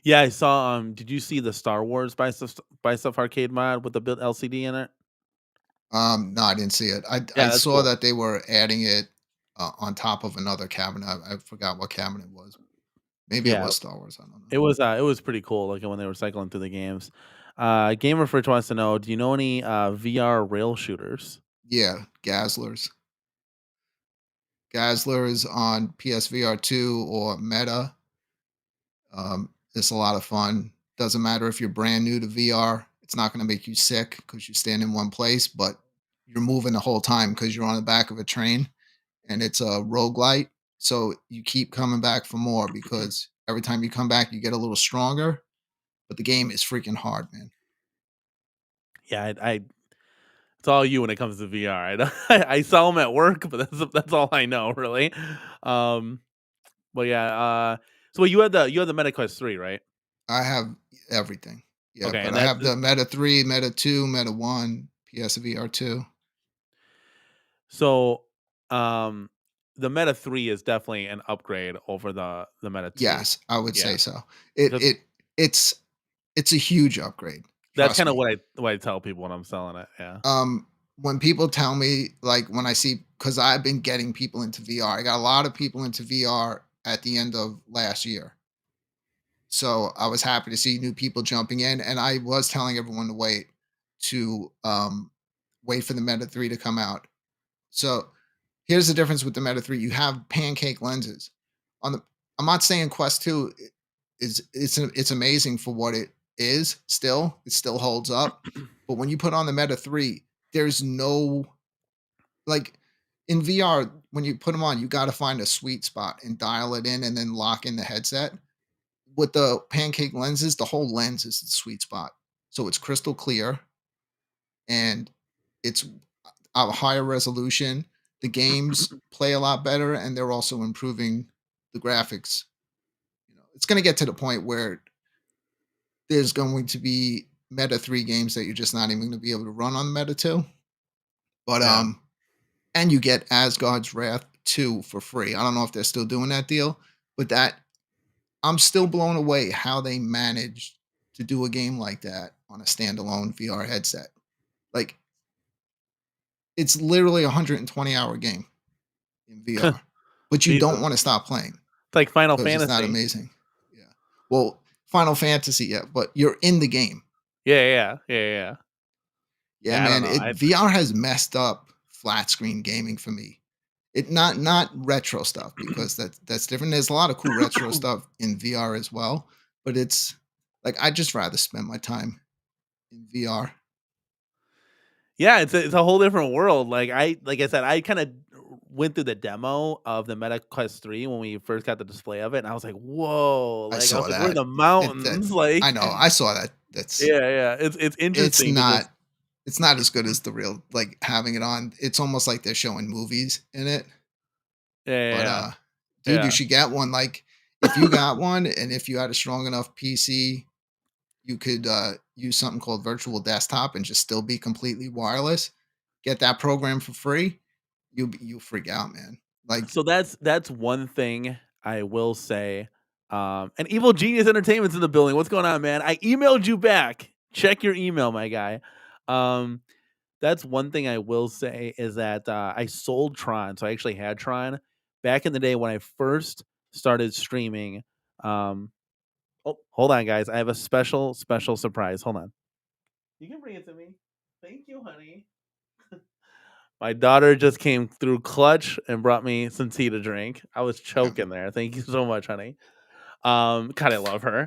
Speaker 1: yeah, I saw. Did you see the Star Wars buy stuff arcade mod with the built LCD in it?
Speaker 2: No, I didn't see it. I
Speaker 1: Yeah, that's
Speaker 2: saw
Speaker 1: cool.
Speaker 2: that they were adding it on top of another cabinet. I forgot what cabinet it was. Maybe it
Speaker 1: Yeah,
Speaker 2: was Star Wars. I don't know.
Speaker 1: it was pretty cool. Like when they were cycling through the games. Gamer Fridge wants to know: do you know any VR rail shooters?
Speaker 2: Yeah, Gazzlers on PSVR 2 or Meta. It's a lot of fun. Doesn't matter if you're brand new to VR. It's not going to make you sick because you stand in one place, but you're moving the whole time because you're on the back of a train and it's a roguelite. So you keep coming back for more because every time you come back, you get a little stronger. But the game is freaking hard, man.
Speaker 1: Yeah, it's all you when it comes to VR. I sell them at work, but that's all I know really. Um, but yeah. So you had the MetaQuest 3, right?
Speaker 2: I have everything. Yeah,
Speaker 1: Okay,
Speaker 2: but
Speaker 1: and
Speaker 2: I
Speaker 1: that
Speaker 2: have the Meta 3, Meta 2, Meta 1, PSVR 2.
Speaker 1: so um the Meta 3 is definitely an upgrade over the Meta 2.
Speaker 2: Yes, I would say
Speaker 1: Yeah,
Speaker 2: so. It
Speaker 1: because
Speaker 2: it it's it's a huge upgrade.
Speaker 1: that's
Speaker 2: Trust
Speaker 1: kind of
Speaker 2: me.
Speaker 1: what I tell people when I'm selling it. Yeah.
Speaker 2: When people tell me, like, when I see, because I've been getting people into VR, I got a lot of people into VR at the end of last year. So I was happy to see new people jumping in, and I was telling everyone to wait for the Meta 3 to come out. So here's the difference with the Meta 3. You have pancake lenses. On the I'm not saying Quest 2 it's amazing for what it is still. It still holds up. But when you put on the Meta 3, there's no, like, in VR, when you put them on, you got to find a sweet spot and dial it in and then lock in the headset. With the pancake lenses, the whole lens is the sweet spot. So it's crystal clear and it's a higher resolution. The games play a lot better and they're also improving the graphics. It's going to get to the point where there's going to be Meta 3 games that you're just not even going to be able to run on the Meta 2. But
Speaker 1: Yeah.
Speaker 2: and you get Asgard's Wrath 2 for free. I don't know if they're still doing that deal, but that I'm still blown away how they managed to do a game like that on a standalone VR headset. Like, it's literally a 120-hour game in VR, but you don't
Speaker 1: Jesus.
Speaker 2: want to stop playing
Speaker 1: It's like Final
Speaker 2: because it's not
Speaker 1: Fantasy.
Speaker 2: amazing. Yeah. Well, Final Fantasy, yeah, but you're in the game.
Speaker 1: Yeah, yeah, yeah, yeah, yeah.
Speaker 2: Yeah,
Speaker 1: Yeah, I don't
Speaker 2: man.
Speaker 1: know.
Speaker 2: It VR has messed up flat screen gaming for me. It not retro stuff because that's different. There's a lot of cool retro stuff in VR as well, but it's like I'd just rather spend my time in VR.
Speaker 1: Yeah, it's a whole different world. Like I said, I kind of went through the demo of the Meta Quest 3 when we first got the display of it, and I was like, "Whoa!"
Speaker 2: I
Speaker 1: Like I was
Speaker 2: saw
Speaker 1: like, "We're in
Speaker 2: that.
Speaker 1: the
Speaker 2: That
Speaker 1: mountains!"
Speaker 2: I
Speaker 1: Like,
Speaker 2: know. I saw that.
Speaker 1: yeah, yeah. It's
Speaker 2: It's
Speaker 1: interesting to just
Speaker 2: not it's not as good as the real, like, having it on. It's almost like they're showing movies in it.
Speaker 1: yeah,
Speaker 2: But
Speaker 1: yeah,
Speaker 2: dude, you
Speaker 1: yeah.
Speaker 2: should get one. Like, if you got one and if you had a strong enough PC, you could use something called virtual desktop and just still be completely wireless. Get that program for free. You freak out, man. Like
Speaker 1: So that's one thing I will say. And Evil Genius Entertainment's in the building. What's going on, man? I emailed you back. Check your email, my guy. Um, that's one thing I will say is that I sold Tron. So I actually had Tron back in the day when I first started streaming. Um, oh, hold on, guys. I have a special surprise. Hold on. You can bring it to me. Thank you, honey. My daughter just came through clutch and brought me some tea to drink. I was
Speaker 2: yeah,
Speaker 1: choking there. Thank you so much, honey. God, I love her.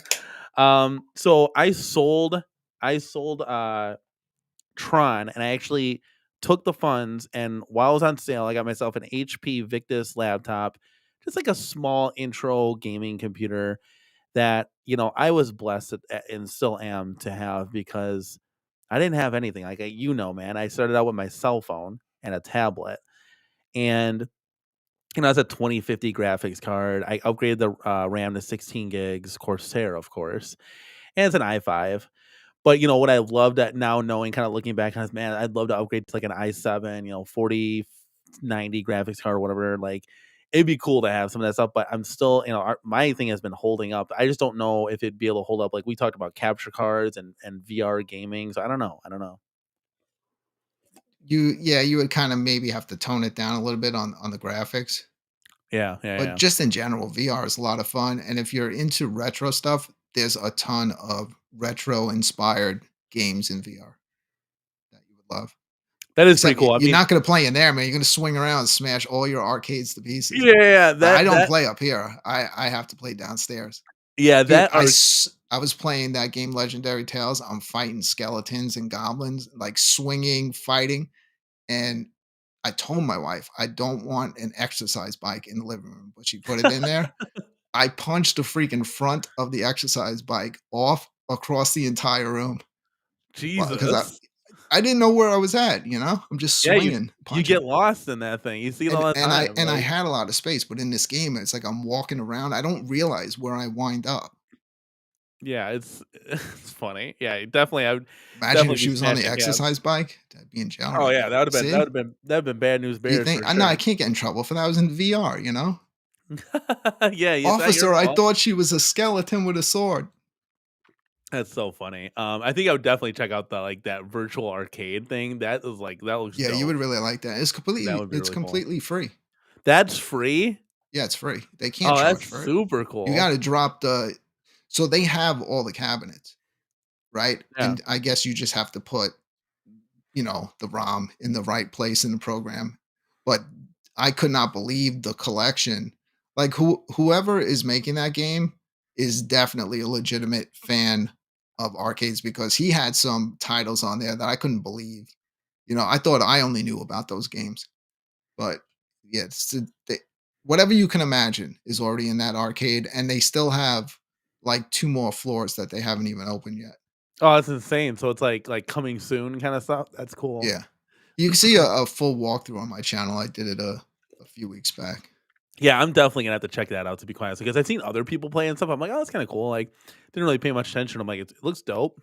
Speaker 1: So I sold Tron, and I actually took the funds, and while I was on sale, I got myself an HP Victus laptop, just like a small intro gaming computer that, I was blessed and still am to have because I didn't have anything. Like, man, I started out with my cell phone and a tablet, and it's a 2050 graphics card. I upgraded the RAM to 16 gigs, Corsair, of course, and it's an i5. But what I loved at now knowing, kind of looking back on it, man, I'd love to upgrade to like an i7, 4090 graphics card or whatever. Like, it'd be cool to have some of that stuff. But I'm still, my thing has been holding up. I just don't know if it'd be able to hold up. Like, we talked about capture cards and VR gaming. So I don't know. I don't know.
Speaker 2: you would kind of maybe have to tone it down a little bit on the graphics.
Speaker 1: Yeah, yeah,
Speaker 2: But
Speaker 1: yeah.
Speaker 2: just in general, VR is a lot of fun. And if you're into retro stuff, there's a ton of retro inspired games in VR that you would love.
Speaker 1: That is pretty
Speaker 2: Except
Speaker 1: cool. I
Speaker 2: you're
Speaker 1: mean,
Speaker 2: not going to play in there, man. You're going to swing around and smash all your arcades to pieces.
Speaker 1: yeah, yeah, yeah,
Speaker 2: I
Speaker 1: that
Speaker 2: don't
Speaker 1: that
Speaker 2: play up here. I have to play downstairs.
Speaker 1: yeah,
Speaker 2: Dude,
Speaker 1: that are
Speaker 2: I was playing that game Legendary Tales. I'm fighting skeletons and goblins, like swinging, fighting, and I told my wife, "I don't want an exercise bike in the living room," but she put it in there. I punched the freaking front of the exercise bike off across the entire room, because
Speaker 1: Jesus.
Speaker 2: I didn't know where I was at, you know? I'm just
Speaker 1: Yeah,
Speaker 2: swinging,
Speaker 1: you
Speaker 2: punching.
Speaker 1: get lost in that thing. You see it all the time.
Speaker 2: And I
Speaker 1: Like,
Speaker 2: had a lot of space, but in this game, it's like I'm walking around, I don't realize where I wind up.
Speaker 1: yeah, it's it's funny. Yeah, definitely. I would
Speaker 2: Imagine if
Speaker 1: definitely
Speaker 2: she
Speaker 1: be
Speaker 2: was on the
Speaker 1: smashing cabs.
Speaker 2: exercise bike, I'd be in jail
Speaker 1: Oh
Speaker 2: right
Speaker 1: yeah,
Speaker 2: now.
Speaker 1: that would have been
Speaker 2: See?
Speaker 1: bad news
Speaker 2: You
Speaker 1: bears
Speaker 2: think
Speaker 1: for
Speaker 2: I know I
Speaker 1: sure.
Speaker 2: can't get in trouble for that. I was in VR, you know?
Speaker 1: Yeah, it's not your
Speaker 2: "Officer, I
Speaker 1: fault.
Speaker 2: thought she was a skeleton with a sword."
Speaker 1: That's so funny. I think I would definitely check out the like that virtual arcade thing. That is like that looks
Speaker 2: Yeah, you would
Speaker 1: dope.
Speaker 2: really like that.
Speaker 1: That would be
Speaker 2: It's
Speaker 1: really cool.
Speaker 2: completely free.
Speaker 1: That's free.
Speaker 2: Yeah, it's free. They can't
Speaker 1: Oh, that's
Speaker 2: charge for it.
Speaker 1: super
Speaker 2: You
Speaker 1: cool.
Speaker 2: gotta drop the so they have all the cabinets, right?
Speaker 1: Yeah.
Speaker 2: And I guess you just have to put, the ROM in the right place in the program. But I could not believe the collection. Like whoever is making that game is definitely a legitimate fan of arcades because he had some titles on there that I couldn't believe. I thought I only knew about those games. But yeah, whatever you can imagine is already in that arcade, and they still have like two more floors that they haven't even opened yet.
Speaker 1: Oh, that's insane. So it's like coming soon kind of stuff. That's cool.
Speaker 2: Yeah, you can see a full walkthrough on my channel. I did it a few weeks back.
Speaker 1: Yeah, I'm definitely gonna have to check that out to be quite honest, because I've seen other people play and stuff. I'm like, oh, that's kind of cool. Like, didn't really pay much attention. I'm like, it looks dope.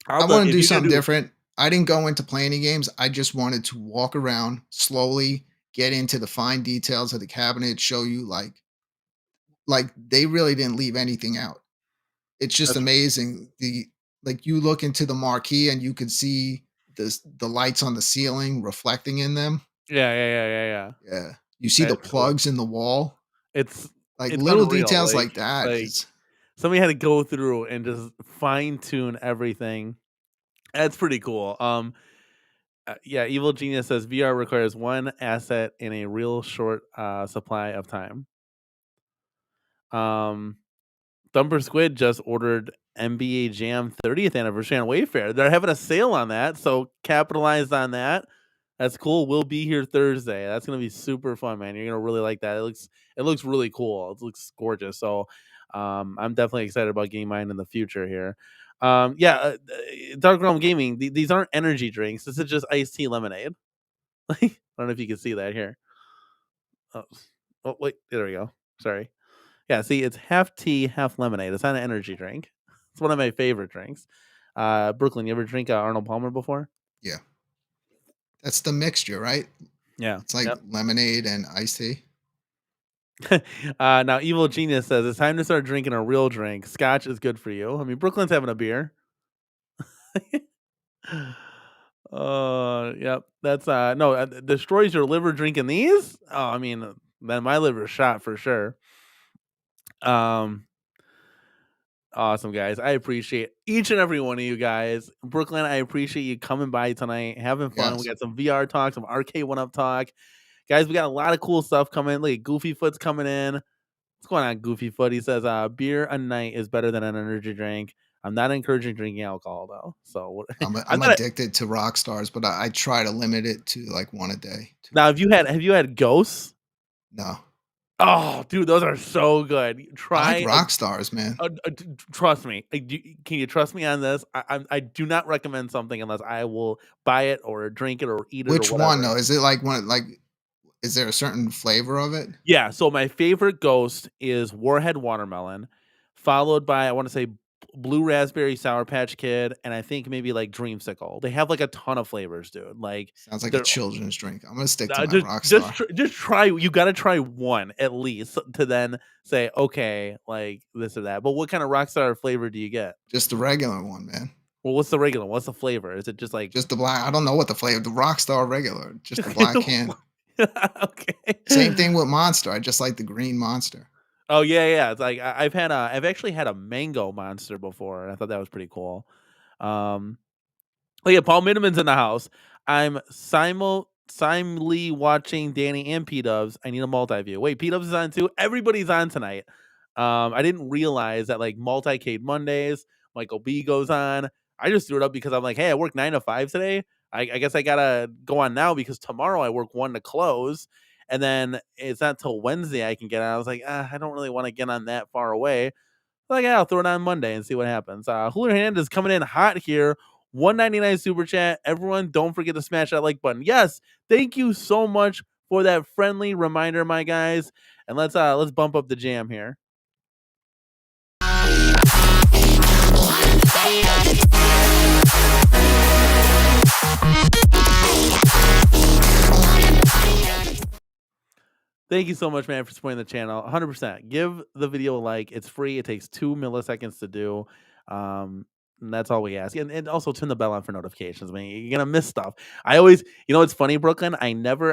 Speaker 2: I
Speaker 1: I'll
Speaker 2: want to
Speaker 1: if
Speaker 2: do
Speaker 1: you're gonna
Speaker 2: something
Speaker 1: do,
Speaker 2: different. I didn't go into play any games. I just wanted to walk around slowly, get into the fine details of the cabinet, show you like they really didn't leave anything out. It's just
Speaker 1: that's
Speaker 2: amazing. Like you look into the marquee and you could see the lights on the ceiling reflecting in them.
Speaker 1: yeah, yeah, yeah, yeah, yeah.
Speaker 2: Yeah. You see the
Speaker 1: That's cool.
Speaker 2: plugs in the wall.
Speaker 1: It's
Speaker 2: Like
Speaker 1: it's
Speaker 2: little
Speaker 1: unreal.
Speaker 2: details like that
Speaker 1: Like
Speaker 2: is
Speaker 1: somebody had to go through and just fine tune everything. That's pretty cool. Yeah, Evil Genius says VR requires one asset in a real short supply of time. Um, Thumper Squid just ordered NBA Jam 30th anniversary on Wayfair. They're having a sale on that, so capitalize on that. That's cool. We'll be here Thursday. That's gonna be super fun, man. You're gonna really like that. It looks really cool. It looks gorgeous. So I'm definitely excited about getting mine in the future here. Yeah, Dark Realm Gaming. These aren't energy drinks. This is just iced tea lemonade. Like, I don't know if you can see that here. Oh, oh wait, there we go. Sorry. Yeah, see, it's half tea, half lemonade. It's not an energy drink. It's one of my favorite drinks. Brooklyn, you ever drink Arnold Palmer before?
Speaker 2: Yeah, that's the mixture, right?
Speaker 1: Yeah.
Speaker 2: It's like
Speaker 1: Yep.
Speaker 2: lemonade and iced tea.
Speaker 1: Now, Evil Genius says it's time to start drinking a real drink. Scotch is good for you. I mean, Brooklyn's having a beer. Yep. That's no, destroys your liver drinking these. Oh, I mean, then my liver's shot for sure. Um, Awesome, guys. I appreciate each and every one of you guys. Brooklyn, I appreciate you coming by tonight, having fun. We
Speaker 2: Yes,
Speaker 1: got some VR talk, some Arcade1up talk. Guys, we got a lot of cool stuff coming. Like Goofy Foot's coming in. What's going on, Goofy Foot? He says, beer a night is better than an energy drink. I'm not encouraging drinking alcohol though. So I'm
Speaker 2: I'm
Speaker 1: not
Speaker 2: addicted to rock stars, but I try to limit it to like one a day. Two.
Speaker 1: now have you had ghosts?
Speaker 2: No,
Speaker 1: Oh, dude, those are so good.
Speaker 2: I like
Speaker 1: Try
Speaker 2: rock stars, man.
Speaker 1: trust me. Can you trust me on this? I do not recommend something unless I will buy it or drink it or eat it or
Speaker 2: Which one
Speaker 1: whatever.
Speaker 2: though? Is it like one? Like, is there a certain flavor of it?
Speaker 1: Yeah, so my favorite ghost is Warhead Watermelon, followed by I want to say Blue Raspberry Sour Patch Kid, and I think maybe like Dreamsicle. They have like a ton of flavors, dude. Like
Speaker 2: Sounds like a
Speaker 1: they're
Speaker 2: children's drink. I'm gonna stick to my
Speaker 1: just
Speaker 2: rock
Speaker 1: just
Speaker 2: star.
Speaker 1: tr- just try. You got to try one at least to then say okay, like this or that. But what kind of Rockstar flavor do you get?
Speaker 2: Just the regular one, man.
Speaker 1: Well, what's the regular? What's the flavor? Is it just like
Speaker 2: Just the black. I don't know what the flavor. The rock star regular. Just the black can. Same
Speaker 1: okay?
Speaker 2: thing with Monster. I just like the green Monster.
Speaker 1: Oh yeah, yeah. It's like I've actually had a mango monster before, and I thought that was pretty cool. Um, Oh yeah, Paul Miniman's in the house. I'm simultaneously watching Danny and P Dubs. I need a multi view. Wait, P Dubs is on too. Everybody's on tonight. I didn't realize that like multicade Mondays, Michael B goes on. I just threw it up because I'm like, hey, I work 9 to 5 today. I guess I gotta go on now because tomorrow I work 1 to close, and then it's not till Wednesday I can get on. I was like, I don't really want to get on that far away. Like, yeah, I'll throw it on Monday and see what happens. Julio Hernandez coming in hot here. 199 super chat. Everyone, don't forget to smash that like button. Yes, thank you so much for that friendly reminder, my guys. And let's bump up the jam here. Thank you so much, man, for supporting the channel. 100%. Give the video a like. It's free. It takes 2 milliseconds to do. And that's all we ask. And also turn the bell on for notifications. I mean, you're gonna miss stuff. I always, it's funny, Brooklyn. I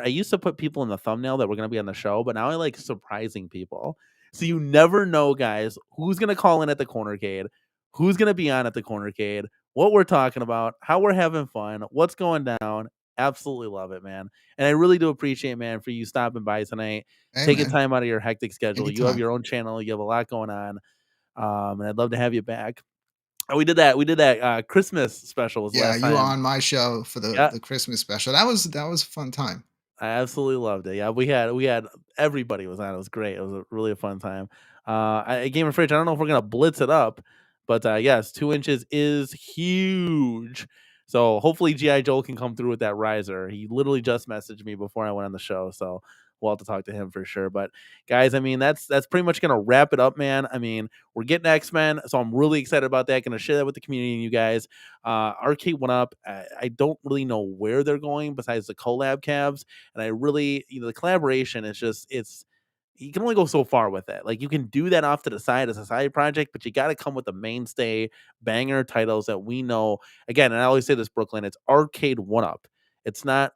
Speaker 1: used to put people in the thumbnail that were gonna be on the show, but now I like surprising people. So you never know, guys, who's gonna call in at the cornercade, who's gonna be on at the cornercade, what we're talking about, how we're having fun, what's going down. Absolutely love it, man. And I really do appreciate, man, for you stopping by tonight,
Speaker 2: Hey,
Speaker 1: taking
Speaker 2: man.
Speaker 1: time out of your hectic schedule. You have
Speaker 2: Anytime.
Speaker 1: your own channel, you have a lot going on, and I'd love to have you back. Oh, we did that. Christmas special was
Speaker 2: Yeah,
Speaker 1: last
Speaker 2: you were
Speaker 1: time.
Speaker 2: on my show for the
Speaker 1: Yeah,
Speaker 2: the Christmas special. That was a fun time.
Speaker 1: I absolutely loved it. Yeah, we had everybody was on. It was great. It was really a fun time. Game of Fridge. I don't know if we're gonna blitz it up, but yes, 2 inches is huge. So hopefully GI Joel can come through with that riser. He literally just messaged me before I went on the show, so we'll have to talk to him for sure. But guys, I mean that's pretty much gonna wrap it up, man. I mean we're getting XMen, so I'm really excited about that. Gonna share that with the community and you guys. Arcade1up. I don't really know where they're going besides the collab cabs, and I really, the collaboration is just it's you can only go so far with it. Like you can do that off to the side as a side project, but you got to come with the mainstay banger titles that we know. Again, and I always say this, Brooklyn, it's Arcade1up. It's not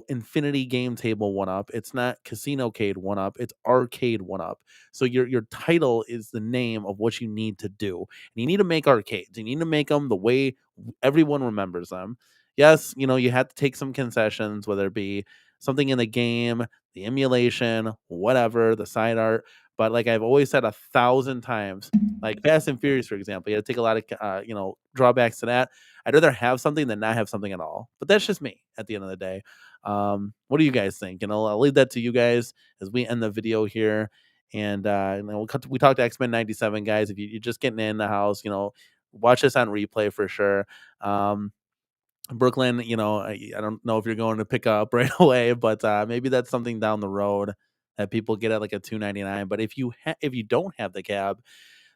Speaker 1: Infinity Game Table 1 Up. It's not Casino Cade 1 Up. It's Arcade 1 Up. So your title is the name of what you need to do. And you need to make arcades. You need to make them the way everyone remembers them. Yes, you have to take some concessions, whether it be something in the game, the emulation, whatever, the side art. But like I've always said 1,000 times, like Fast and Furious, for example, you got to take a lot of drawbacks to that. I'd rather have something than not have something at all. But that's just me at the end of the day. What do you guys think? I'll leave that to you guys as we end the video here. And we talked to XMen 97, guys. If you're just getting in the house, watch this on replay for sure. Brooklyn, I don't know if you're going to pick up right away, but maybe that's something down the road. that people get at like a $299. But if you don't have the cab,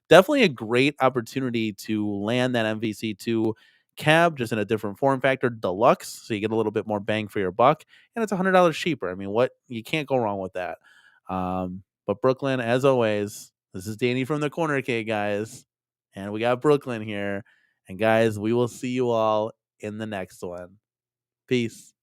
Speaker 1: definitely a great opportunity to land that MVC2 cab, just in a different form factor, deluxe, so you get a little bit more bang for your buck, and it's $100 cheaper. I mean, what you can't go wrong with that. But Brooklyn, as always, this is Danny from the Corner K, guys, and we got Brooklyn here. And guys, we will see you all in the next one. Peace.